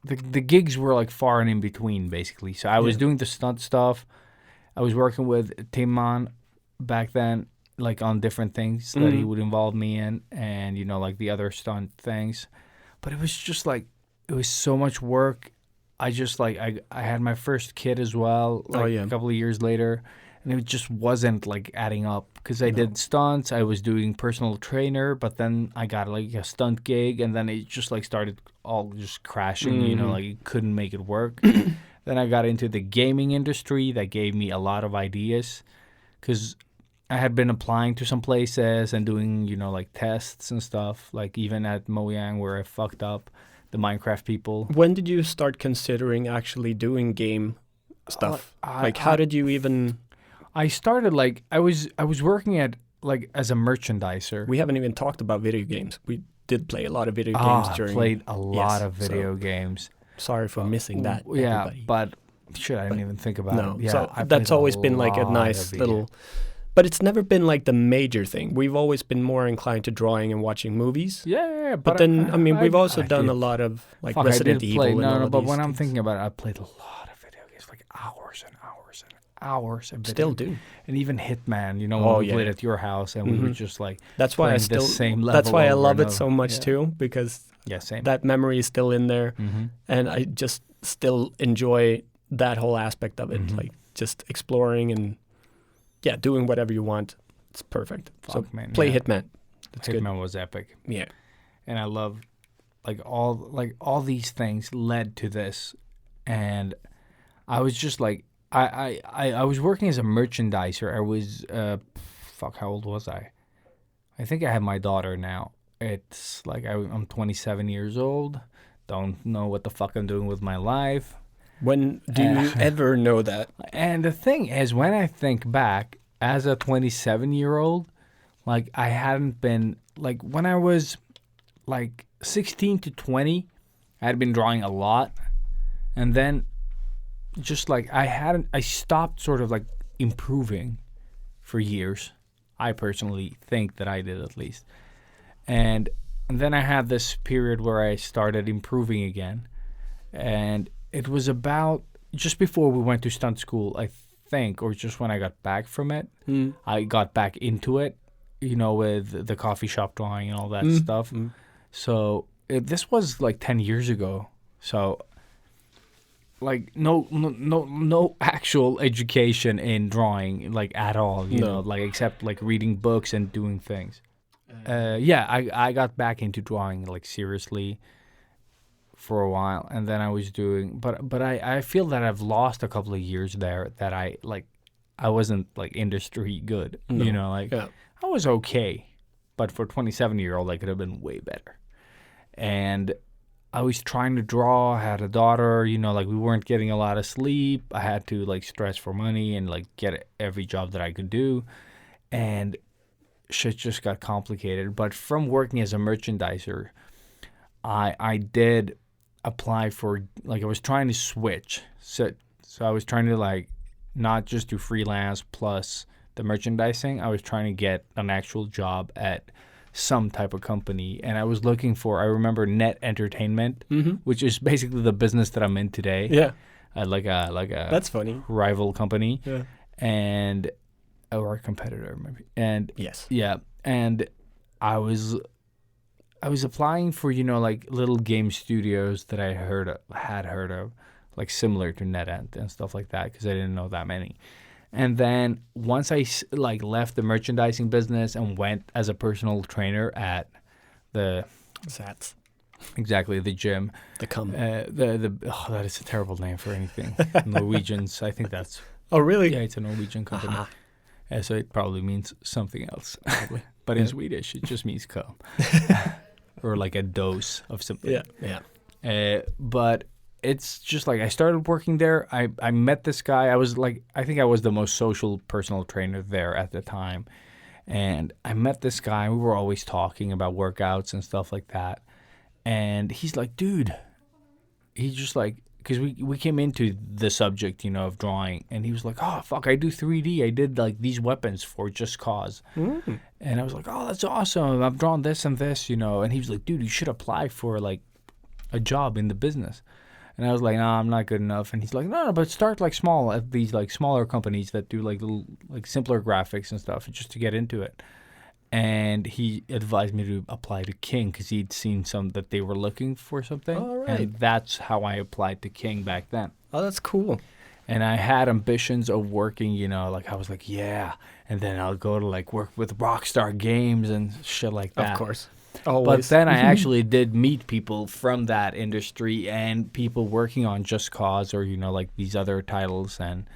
the gigs were, like, far and in between, basically. So I was doing the stunt stuff. I was working with Timman back then, like, on different things that he would involve me in, and, like, the other stunt things. But it was just, like, it was so much work. I just, like, I had my first kid as well, like, a couple of years later, and it just wasn't, like, adding up. Because I did stunts, I was doing personal trainer, but then I got, like, a stunt gig, and then it just, like, started all just crashing, like, it couldn't make it work. Then I got into the gaming industry. That gave me a lot of ideas, because I had been applying to some places and doing, like, tests and stuff, like, even at Mojang where I fucked up. the Minecraft people. When did you start considering actually doing game stuff? How did you even? I started like I was working at like as a merchandiser. We haven't even talked about video games. We did play a lot of video games during. I played a lot of video games. Sorry for missing that. Yeah, everybody. but shit, I didn't even think about it. No, Yeah, so I that's played always been like a lot nice of little. But it's never been like the major thing. We've always been more inclined to drawing and watching movies. Yeah, But then, I mean, we've also done did- a lot of like Fuck, Resident I did Evil play, and all no, of but these when I'm things. thinking about it, I played a lot of video games, like hours and hours and hours. Of Still video. do. And even Hitman, you know, when Oh, we yeah. played at your house and we were just like, That's why I playing still. the same level. That's why I over love and it so over. much Yeah. too, because Yeah, same. that memory is still in there, and I just still enjoy that whole aspect of it, like just exploring and doing whatever you want. It's perfect. So Fuck, man, play yeah. Hitman. That's Hitman was epic. good. Yeah. And I love all these things led to this, and I was just like I was working as a merchandiser. I was how old was I? I think I have my daughter now. It's like I'm 27 years old. Don't know what the fuck I'm doing with my life. When do you ever know that? And the thing is, when I think back as a 27-year-old, like I hadn't been like when I was like 16 to 20, I had been drawing a lot, and then just like I stopped sort of like improving for years. I personally think that I did, at least. And then I had this period where I started improving again, and it was about just before we went to stunt school, I think, or just when I got back from it. I got back into it, you know, with the coffee shop drawing and all that stuff. So this was like 10 years ago. So like no actual education in drawing, like at all, you know, like except like reading books and doing things. I got back into drawing like seriously for a while, and then I was doing, but I feel that I've lost a couple of years there, that I wasn't like industry good, you know, like I was okay, but for 27-year-old I could have been way better. And I was trying to draw. I had a daughter, you know, like we weren't getting a lot of sleep. I had to like stress for money and like get every job that I could do, and shit just got complicated. But from working as a merchandiser, I did apply for, like, I was trying to switch. So I was trying to like not just do freelance plus the merchandising. I was trying to get an actual job at some type of company, and I was looking for, I remember, Net Entertainment, which is basically the business that I'm in today. Yeah. Like a That's funny. rival company. Yeah. And or a competitor maybe. And Yes. yeah, and I was applying for, you know, like little game studios that I had heard of, like similar to NetEnt and stuff like that, because I didn't know that many. And then once I like left the merchandising business and went as a personal trainer at the Sats. exactly the gym, that is a terrible name for anything. Norwegians, I think that's. Oh, really? Yeah, it's a Norwegian company. So it probably means something else. But in Swedish, it just means come. Or like a dose of something. Yeah. But it's just like I started working there. I met this guy. I think I was the most social personal trainer there at the time. And I met this guy. We were always talking about workouts and stuff like that. And he's like, dude, he's just like, because we came into the subject, you know, of drawing, and he was like, oh, fuck, I do 3D. I did like these weapons for Just Cause. And I was like, oh, that's awesome. I've drawn this and this, you know. And he was like, dude, you should apply for like a job in the business. And I was like, nah, I'm not good enough. And he's like, no, but start like small at these like smaller companies that do like little, like simpler graphics and stuff, just to get into it. And he advised me to apply to King because he'd seen some that they were looking for something. All right. And that's how I applied to King back then. Oh, that's cool. And I had ambitions of working, you know, like I was like, yeah. And then I'll go to like work with Rockstar Games and shit like that. Of course. Always. But then I actually did meet people from that industry and people working on Just Cause or, you know, like these other titles. And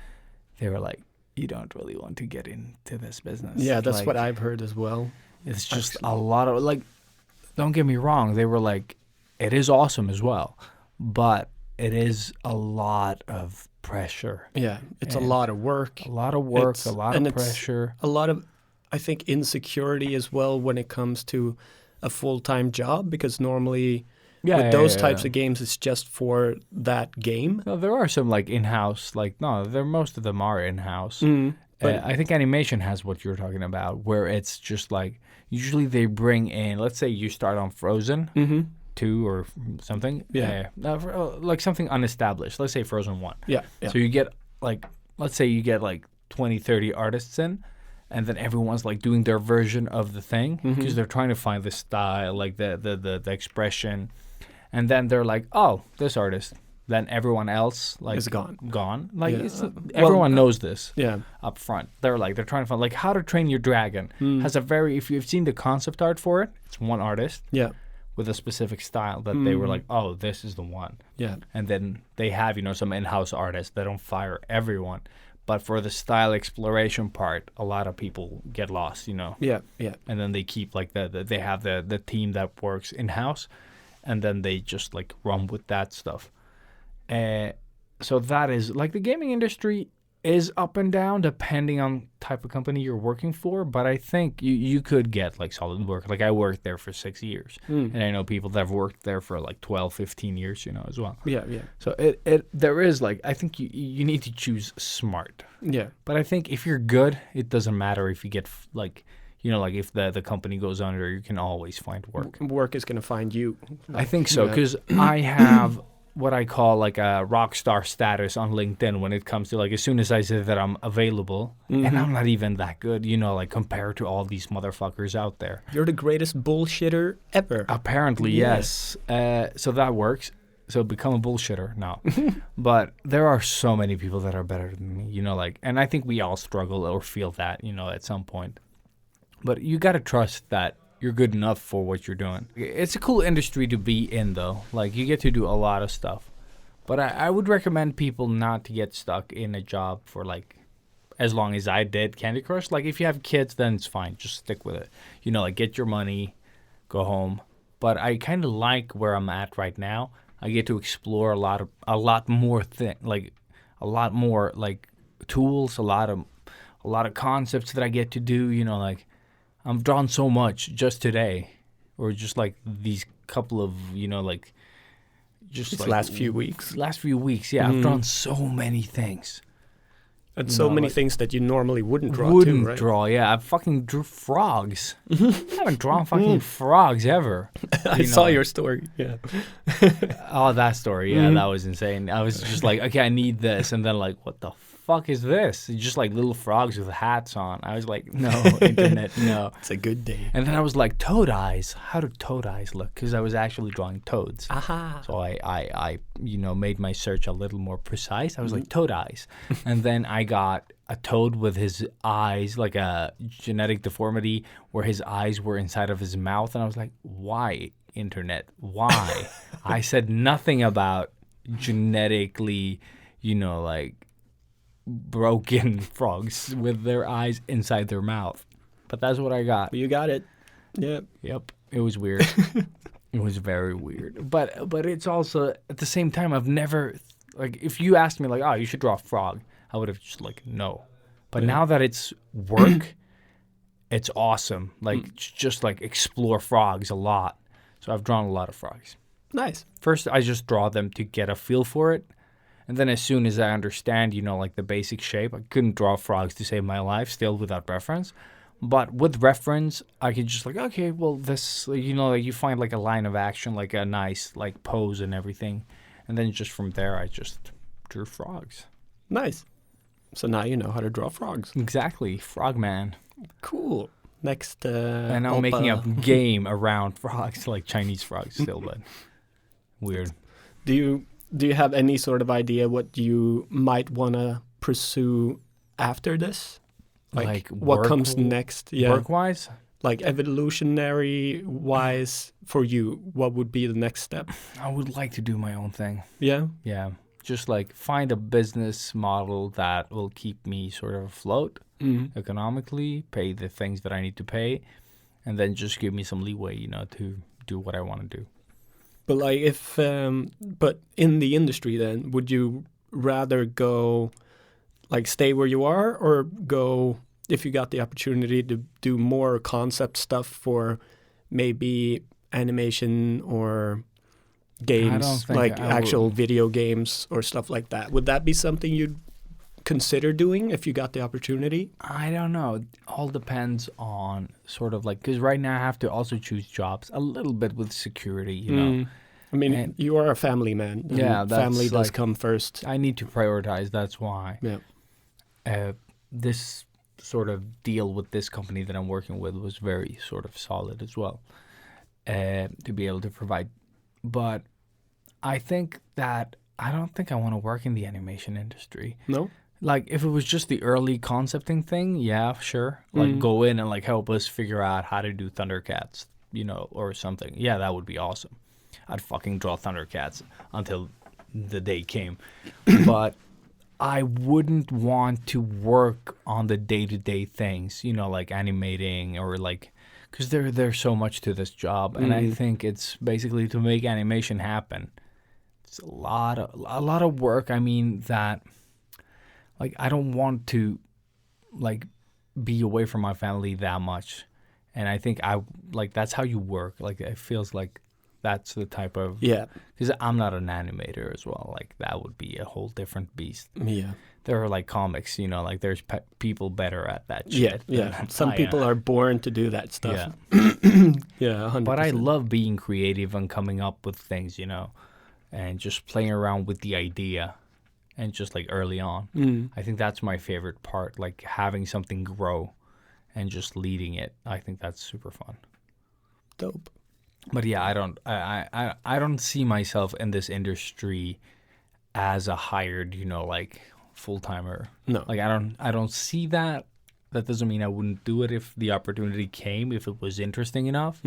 they were like, you don't really want to get into this business. Yeah, that's like, what I've heard as well. It's just a lot of, like, don't get me wrong. They were like, it is awesome as well, but it is a lot of pressure. Yeah, it's a And lot of work. A lot of work, It's- a lot and of it's pressure. a lot of, I think, insecurity as well when it comes to a full-time job, because normally with those types of games, it's just for that game. No, there are some like in-house, like no, there most of them are in-house. But I think animation has what you're talking about, where it's just like usually they bring in. Let's say you start on Frozen 2 or something. Yeah. Like something unestablished. Let's say Frozen 1. yeah, yeah, So you get like, let's say you get like 20, 30 artists in, and then everyone's like doing their version of the thing because they're trying to find the style, like the expression, and then they're like, oh, this artist. Then everyone else like Is gone. Gone. Like Yeah. everyone knows this yeah. up front. They're trying to find like How to Train Your Dragon has a very, if you've seen the concept art for it, it's one artist Yeah, with a specific style that they were like, oh, this is the one. yeah, And then they have, some in-house artists that don't fire everyone. But for the style exploration part, a lot of people get lost, yeah, yeah. And then they keep like they have the team that works in-house, and then they just like run with that stuff. So that is like the gaming industry is up and down depending on type of company you're working for. But I think you could get like solid work. Like I worked there for 6 years, and I know people that have worked there for like 12, 15 years, as well. Yeah, yeah, So there is like, I think you need to choose smart. yeah. But I think if you're good, it doesn't matter if you get like if the company goes under, you can always find work. Work is gonna find you. I think so, Yeah. because I have what I call like a rock star status on LinkedIn when it comes to like as soon as I say that I'm available, and I'm not even that good, like compared to all these motherfuckers out there. You're the greatest bullshitter ever. Apparently, Yeah. yes. So that works. So become a bullshitter now. But there are so many people that are better than me, and I think we all struggle or feel that, at some point. But you got to trust that you're good enough for what you're doing. It's a cool industry to be in, though. Like, you get to do a lot of stuff. But I would recommend people not to get stuck in a job for, like, as long as I did Candy Crush. Like, if you have kids, then it's fine. Just stick with it. Like, get your money, go home. But I kind of like where I'm at right now. I get to explore a lot more tools, a lot of concepts that I get to do, like I've drawn so much just today, or just like these couple of, Last few weeks. Last few weeks, yeah. I've drawn so many things. And so many like- things that you normally wouldn't draw too, right? draw, yeah. I fucking drew frogs. I haven't drawn fucking frogs ever. I saw your story. Yeah. Oh, that story, yeah, that was insane. I was just like, okay, I need this, and then like, what the fuck is this? It's just like little frogs with hats on. I was like, no, internet, no. It's a good day. And then I was like, toad eyes. How do toad eyes look? Because I was actually drawing toads. Aha. So I made my search a little more precise. I was like, toad eyes. And then I got a toad with his eyes, like a genetic deformity where his eyes were inside of his mouth. And I was like, why, internet? Why? I said nothing about genetically, like broken frogs with their eyes inside their mouth. But that's what I got. You got it. Yeah. Yep. It was weird. It was very weird. But it's also, at the same time, I've never, like, if you asked me, like, oh, you should draw a frog, I would have just, like, no. But now that it's work, it's awesome. Like, just, like, explore frogs a lot. So I've drawn a lot of frogs. Nice. First, I just draw them to get a feel for it. And then as soon as I understand, like the basic shape, I couldn't draw frogs to save my life, still without reference. But with reference, I could just like, okay, well, this, like you find like a line of action, like a nice like pose and everything. And then just from there, I just drew frogs. Nice. So now you know how to draw frogs. Exactly. Frogman. Cool. Next. And I'm making a game around frogs, like Chinese frogs still, but weird. Do you have any sort of idea what you might want to pursue after this? Like what comes next? Yeah. Work-wise? Like evolutionary-wise for you, what would be the next step? I would like to do my own thing. Yeah? Yeah. Just like find a business model that will keep me sort of afloat economically, pay the things that I need to pay, and then just give me some leeway, to do what I want to do. But like if, but in the industry, then would you rather go, like, stay where you are, or go if you got the opportunity to do more concept stuff for maybe animation or games, think like I actual would. video games or stuff like that? Would that be something you'd consider doing if you got the opportunity? I don't know. It all depends on sort of like, because right now I have to also choose jobs a little bit with security, you know. I mean, And- you are a family man. And Yeah, that's family does like- come first. I need to prioritize. That's why. Yeah. This sort of deal with this company that I'm working with was very sort of solid as well, to be able to provide. But I think that I don't think I want to work in the animation industry. No? Like, if it was just the early concepting thing, yeah, sure. Like, go in and, like, help us figure out how to do Thundercats, you know, or something. Yeah, that would be awesome. I'd fucking draw Thundercats until the day came. But I wouldn't want to work on the day-to-day things, you know, like animating or, like, because there's so much to this job. And I think it's basically to make animation happen. It's a lot of work. I mean, that... Like, I don't want to, like, be away from my family that much. And I think that's how you work. Like, it feels like that's the type of... Yeah. Because I'm not an animator as well. Like, that would be a whole different beast. Yeah. There are, like, comics, you know, like, there's people better at that Yeah. shit. Yeah. than Some I people am. are born to do that stuff. Yeah. Yeah, 100%. But I love being creative and coming up with things, you know, and just playing around with the idea. And just like early on, I think that's my favorite part. Like having something grow, and just leading it. I think that's super fun. Dope. But yeah, I don't see myself in this industry as a hired, you know, like full timer. No. Like I don't see that. That doesn't mean I wouldn't do it if the opportunity came, if it was interesting enough.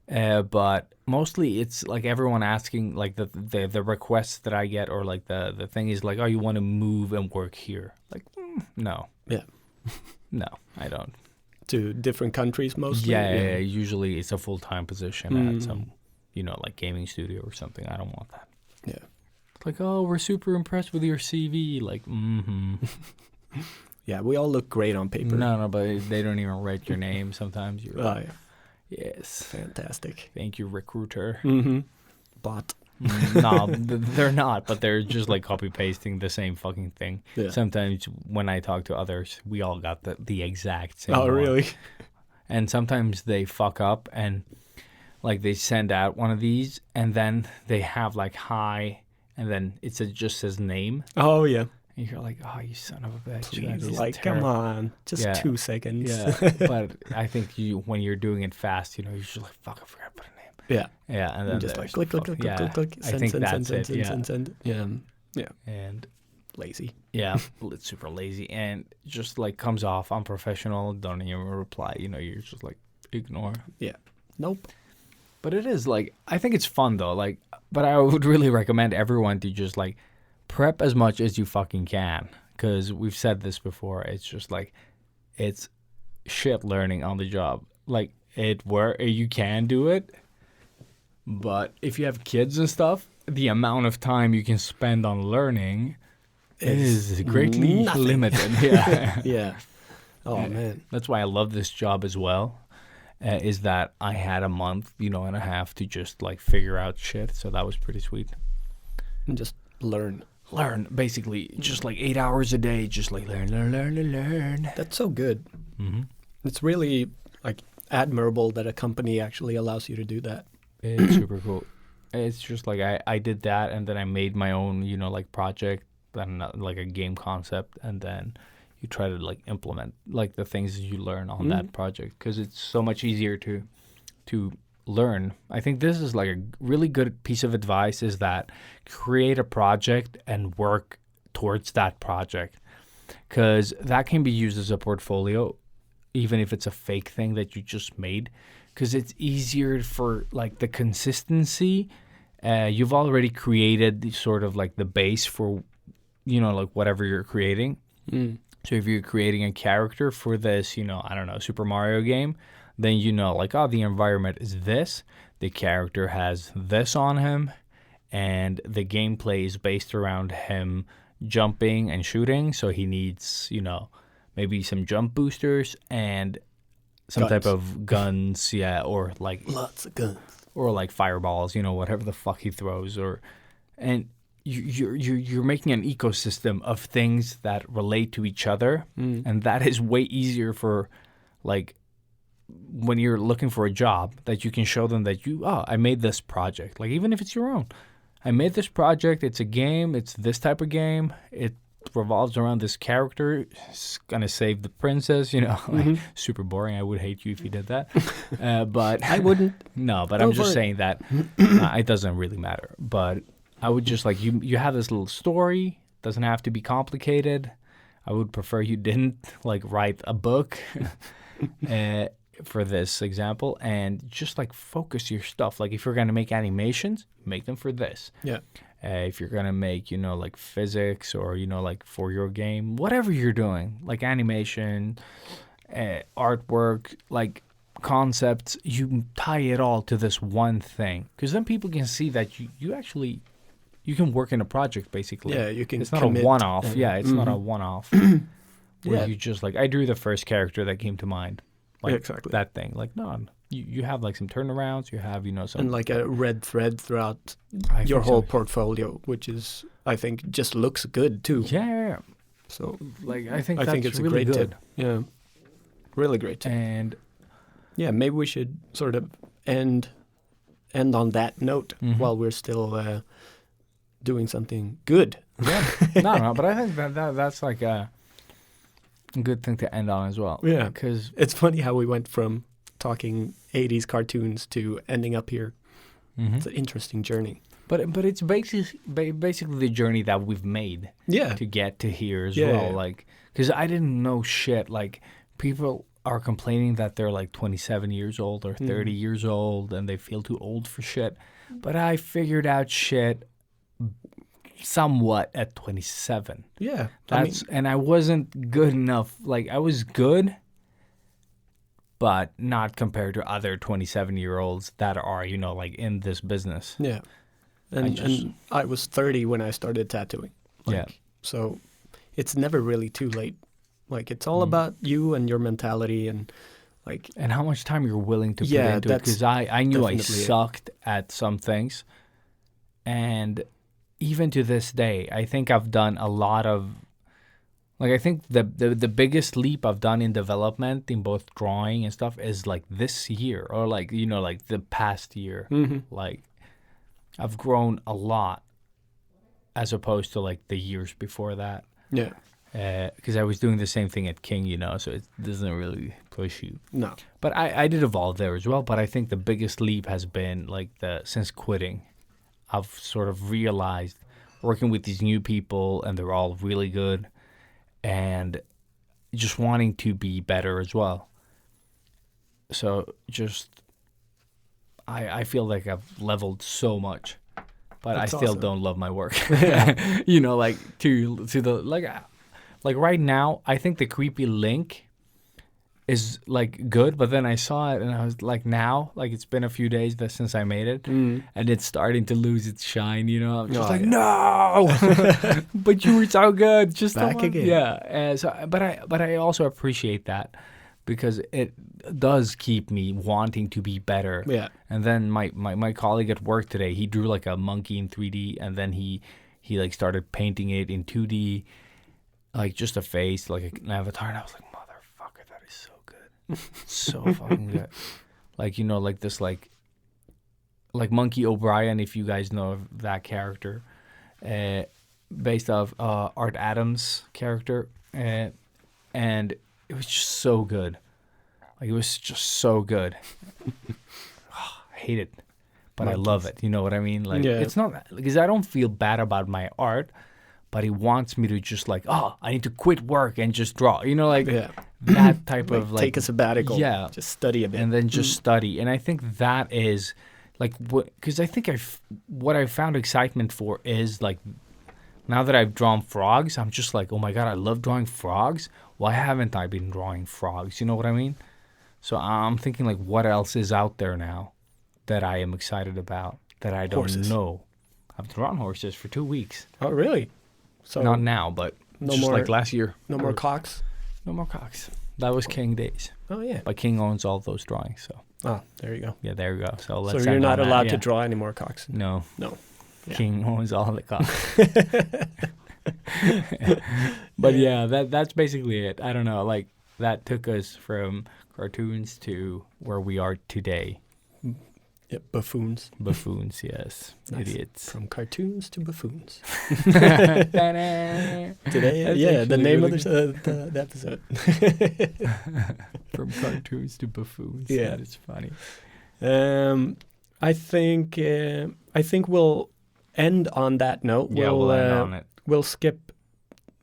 But mostly it's like everyone asking, like the requests that I get, or like the thing is like, oh, you want to move and work here? Like, no. Yeah. No, I don't. To different countries mostly? Yeah. Usually it's a full-time position at some, you know, like gaming studio or something. I don't want that. Yeah. It's like, oh, we're super impressed with your CV. Like, Yeah, we all look great on paper. No, but they don't even write your name sometimes. You're Oh, like, yeah. yes. Fantastic. Thank you, recruiter. Bot. No, they're not, but they're just like copy pasting the same fucking thing. Yeah. Sometimes when I talk to others, we all got the exact same. Oh, one. really? And sometimes they fuck up and like they send out one of these and then they have like hi and then just says name. Oh, yeah. And you're like, oh, you son of a bitch. That Please, is like, come terrible. on. Just Yeah. 2 seconds. Yeah, but I think when you're doing it fast, you know, you're just like, fuck, I forgot to put a name. Yeah. Yeah, and then Just like there's click, click, fuck- click, yeah, click, click, click. I think that's it. Yeah, Send. Yeah. Yeah. and Lazy. yeah, it's super lazy and just like comes off unprofessional. Don't even reply. You know, you're just like ignore. Yeah. Nope. But it is like I think it's fun though. Like, but I would really recommend everyone to just like prep as much as you fucking can, because we've said this before. It's just like it's shit learning on the job. Like you can do it, but if you have kids and stuff, the amount of time you can spend on learning is greatly nothing. limited. Yeah. Yeah. Oh, man. That's why I love this job as well, is that I had a month, you know, and a half to just like figure out shit. So that was pretty sweet. And just learn. Learn, basically, just like 8 hours a day, just like learn. That's so good. Mm-hmm. It's really like admirable that a company actually allows you to do that. It's super cool. It's just like I did that, and then I made my own, you know, like project, then like a game concept, and then you try to like implement like the things you learn on that project, because it's so much easier to learn. I think this is like a really good piece of advice, is that create a project and work towards that project, because that can be used as a portfolio, even if it's a fake thing that you just made, because it's easier for like the consistency. You've already created the sort of like the base for, you know, like whatever you're creating. So if you're creating a character for this, you know, I don't know, Super Mario game, then you know, like, oh, the environment is this. the character has this on him, and the gameplay is based around him jumping and shooting, so he needs, maybe some jump boosters and some Guns. type of guns, or like Lots of guns. or like fireballs, whatever the fuck he throws, and you're making an ecosystem of things that relate to each other, and that is way easier for, like, when you're looking for a job, that you can show them that I made this project, like, even if it's your own. I made this project. It's a game. It's this type of game. It revolves around this character. It's gonna save the princess. Like, super boring. I would hate you if you did that. But I wouldn't. No, but Go I'm for just it. saying that it doesn't really matter. But I would just like you have this little story. Doesn't have to be complicated. I would prefer you didn't like write a book for this example, and just like focus your stuff. Like if you're gonna make animations, make them for this. Yeah. If you're gonna make like physics or like for your game, whatever you're doing, like animation, artwork, like concepts, you tie it all to this one thing, because then people can see that you actually can work in a project basically. Yeah, you can. It's not commit a one-off. and- Yeah, it's not a one-off. Where Yeah. you just like, I drew the first character that came to mind. Like Exactly. that thing. Like, no, you have like some turnarounds. You have some. And like a red thread throughout I your think whole so. portfolio, which is, I think, just looks good too. Yeah. So Like I think I that's think it's really a great good. tip. Yeah, really great tip. And Yeah, maybe we should sort of end on that note while we're still doing something good. yeah, no, but I think that's like a good thing to end on as well. Yeah. because It's funny how we went from talking 80s cartoons to ending up here. It's an interesting journey. but it's basically the journey that we've made Yeah. to get to here as Yeah, well. yeah. Like, because I didn't know shit. Like, people are complaining that they're like 27 years old or 30 years old and they feel too old for shit. But I figured out shit somewhat at 27. Yeah. And I wasn't good enough. Like, I was good, but not compared to other 27-year-olds that are, like in this business. yeah. And I was 30 when I started tattooing. Yeah. So it's never really too late. Like, it's all about you and your mentality and, like, And how much time you're willing to put Yeah, into it. that's Because I knew I definitely it. sucked at some things. And even to this day, I think I've done a lot of... Like, I think the biggest leap I've done in development, in both drawing and stuff, is, like, this year. Or, like, like, the past year. Like, I've grown a lot as opposed to, like, the years before that. yeah. Because I was doing the same thing at King, so it doesn't really push you. No. But I did evolve there as well. But I think the biggest leap has been like since quitting, I've sort of realized working with these new people, and they're all really good, and just wanting to be better as well. So just I feel like I've leveled so much, but That's I still awesome. don't love my work. Like to the like right now, I think the creepy Link is like good, but then I saw it and I was like, now, like it's been a few days since I made it, and it's starting to lose its shine. I'm just Oh, like, yeah. no, but you were so good. Just Back again. Yeah. But I also appreciate that, because it does keep me wanting to be better. Yeah. And then my colleague at work today, he drew like a monkey in 3D, and then he like started painting it in 2D. Like just a face, like an avatar, and I was like, "Motherfucker, that is so good, so fucking good." Like like this, like Monkey O'Brien, if you guys know of that character, based off Art Adams' character, and it was just so good. Like it was just so good. I hate it, but I love it. You know what I mean? Like it's not because I don't feel bad about my art. But he wants me to just like, I need to quit work and just draw. That type of like... Take a sabbatical. Yeah. Just study a bit. And then just study. And I think that is like... Because I think what I found excitement for is like... Now that I've drawn frogs, I'm just like, oh my God, I love drawing frogs. Why haven't I been drawing frogs? You know what I mean? So I'm thinking like, what else is out there now that I am excited about that I don't Horses. know. I've drawn horses for 2 weeks. Oh, really? So Not now, but no just more- like last year. no more cocks? No more cocks. That was King days. Oh, yeah. But King owns all those drawings, so Oh, there you go. yeah, there you go. So let's. So you're end not on that, allowed to yeah. draw any more cocks? No. No. Yeah. King owns all the cocks. But yeah, that's basically it. I don't know. Like that took us from cartoons to where we are today. Yeah, buffoons. Buffoons, yes. Nice. Idiots. From cartoons to buffoons. Today, Today, yeah, the name of the episode. From cartoons to buffoons. Yeah. That is funny. I think we'll end on that note. Yeah, we'll end on it. We'll skip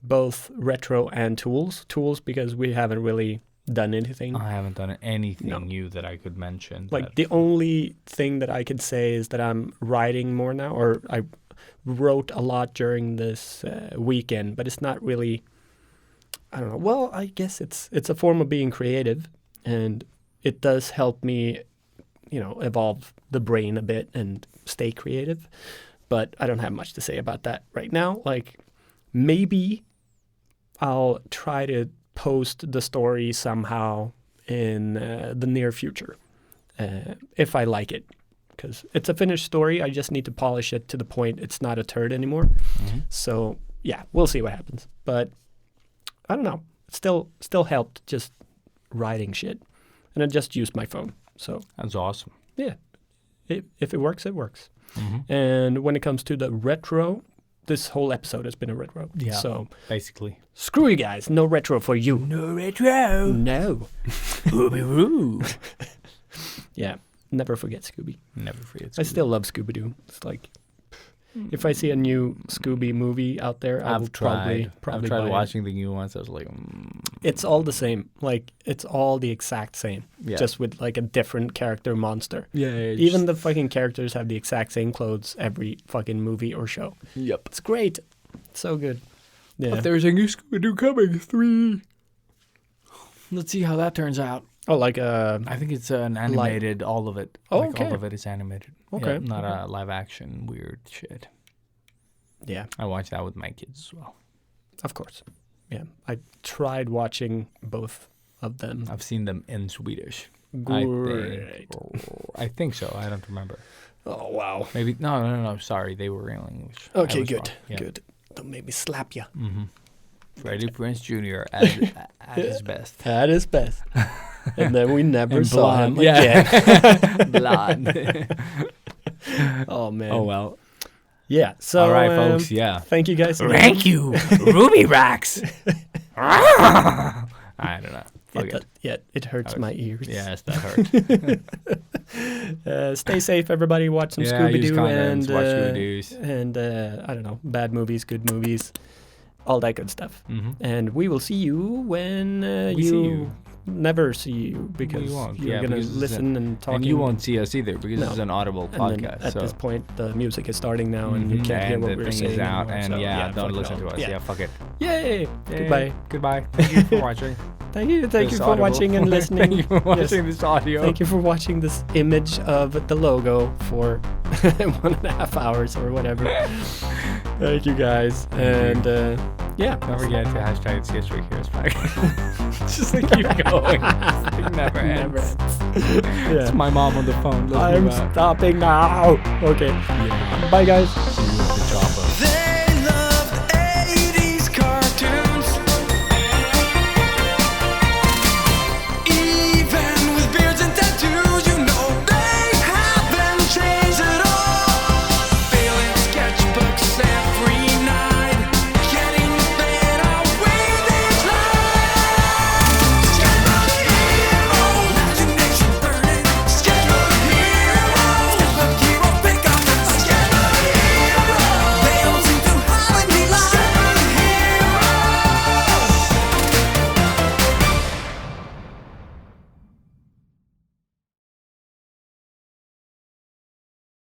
both retro and tools because we haven't really done anything. I haven't done anything No. new that I could mention. Like that- the only thing that I could say is that I'm writing more now, or I wrote a lot during this weekend, but it's not really. I don't know. Well, I guess it's a form of being creative, and it does help me, evolve the brain a bit and stay creative. But I don't have much to say about that right now. Like maybe I'll try to post the story somehow in the near future if I like it, because it's a finished story. I just need to polish it to the point it's not a turd anymore. Mhm. So yeah, we'll see what happens. But I don't know. It still helped just writing shit, and I just used my phone. So That's awesome. yeah, if it works, it works. Mhm. And when it comes to the retro, this whole episode has been a retro. Yeah. So Basically. screw you guys. No retro for you. No retro. No. Ooby-woo. Yeah. Never forget Scooby. Never forget. I still love Scooby-Doo. It's like, if I see a new Scooby movie out there, I will I've tried. probably I've tried buy it. watching the new ones. I was like, It's all the same. Like, it's all the exact same. yeah. Just with like a different character monster. yeah. Even the fucking characters have the exact same clothes every fucking movie or show. Yep. It's great. It's so good. Yeah. But there's a new Scooby-Doo coming. 3. Let's see how that turns out. Oh, like I think it's an animated, all of it. Oh, Like, okay. all of it is animated. Okay, Yeah, not okay. a live action weird shit. yeah, I watch that with my kids as well. of course. Yeah, I tried watching both of them. I've seen them in Swedish. Great. I think so. I don't remember. Oh wow. Maybe no. Sorry, they were in English. I Okay, was good, wrong. Yeah. good. Don't make me slap you. Mm-hmm. Freddie Prinze Jr. at his best. At his best. And then we never And saw him blonde, yeah. again. Blonde. Oh man. Oh well. Yeah. So All right, folks. Yeah. thank you guys. again. Thank you, Ruby Racks. I don't know. Fuck it. It hurts Oh, my ears. Yes, that hurt. Stay safe, everybody. Watch some Yeah, Scooby use Doo condoms, watch Scooby-Doos. and I don't know, bad movies, good movies, all that good stuff. Mm-hmm. And we will see you when We see you. never see you because won't, you're yeah, gonna because it's listen and talk. And you won't see us either because No. this is an audible And then podcast. at so. this point, the music is starting now, and you Mhm, can't hear and what the we're thing saying. is out, anymore, and so, yeah, fuck don't it listen all. to us. Yeah, fuck it. Yay! Yay. Goodbye. Goodbye. Thank you for watching. Thank you This for audible. watching and listening. Thank you for Yes. watching this audio. Thank you for watching this image of the logo for 1.5 hours or whatever. Thank you guys. And yeah. Don't forget to hashtag Sketchbook Heroes back. Just like keep going. It never ends. Yeah. It's my mom on the phone. Let's I'm move on. stopping now. Okay. Yeah. Bye, guys. See you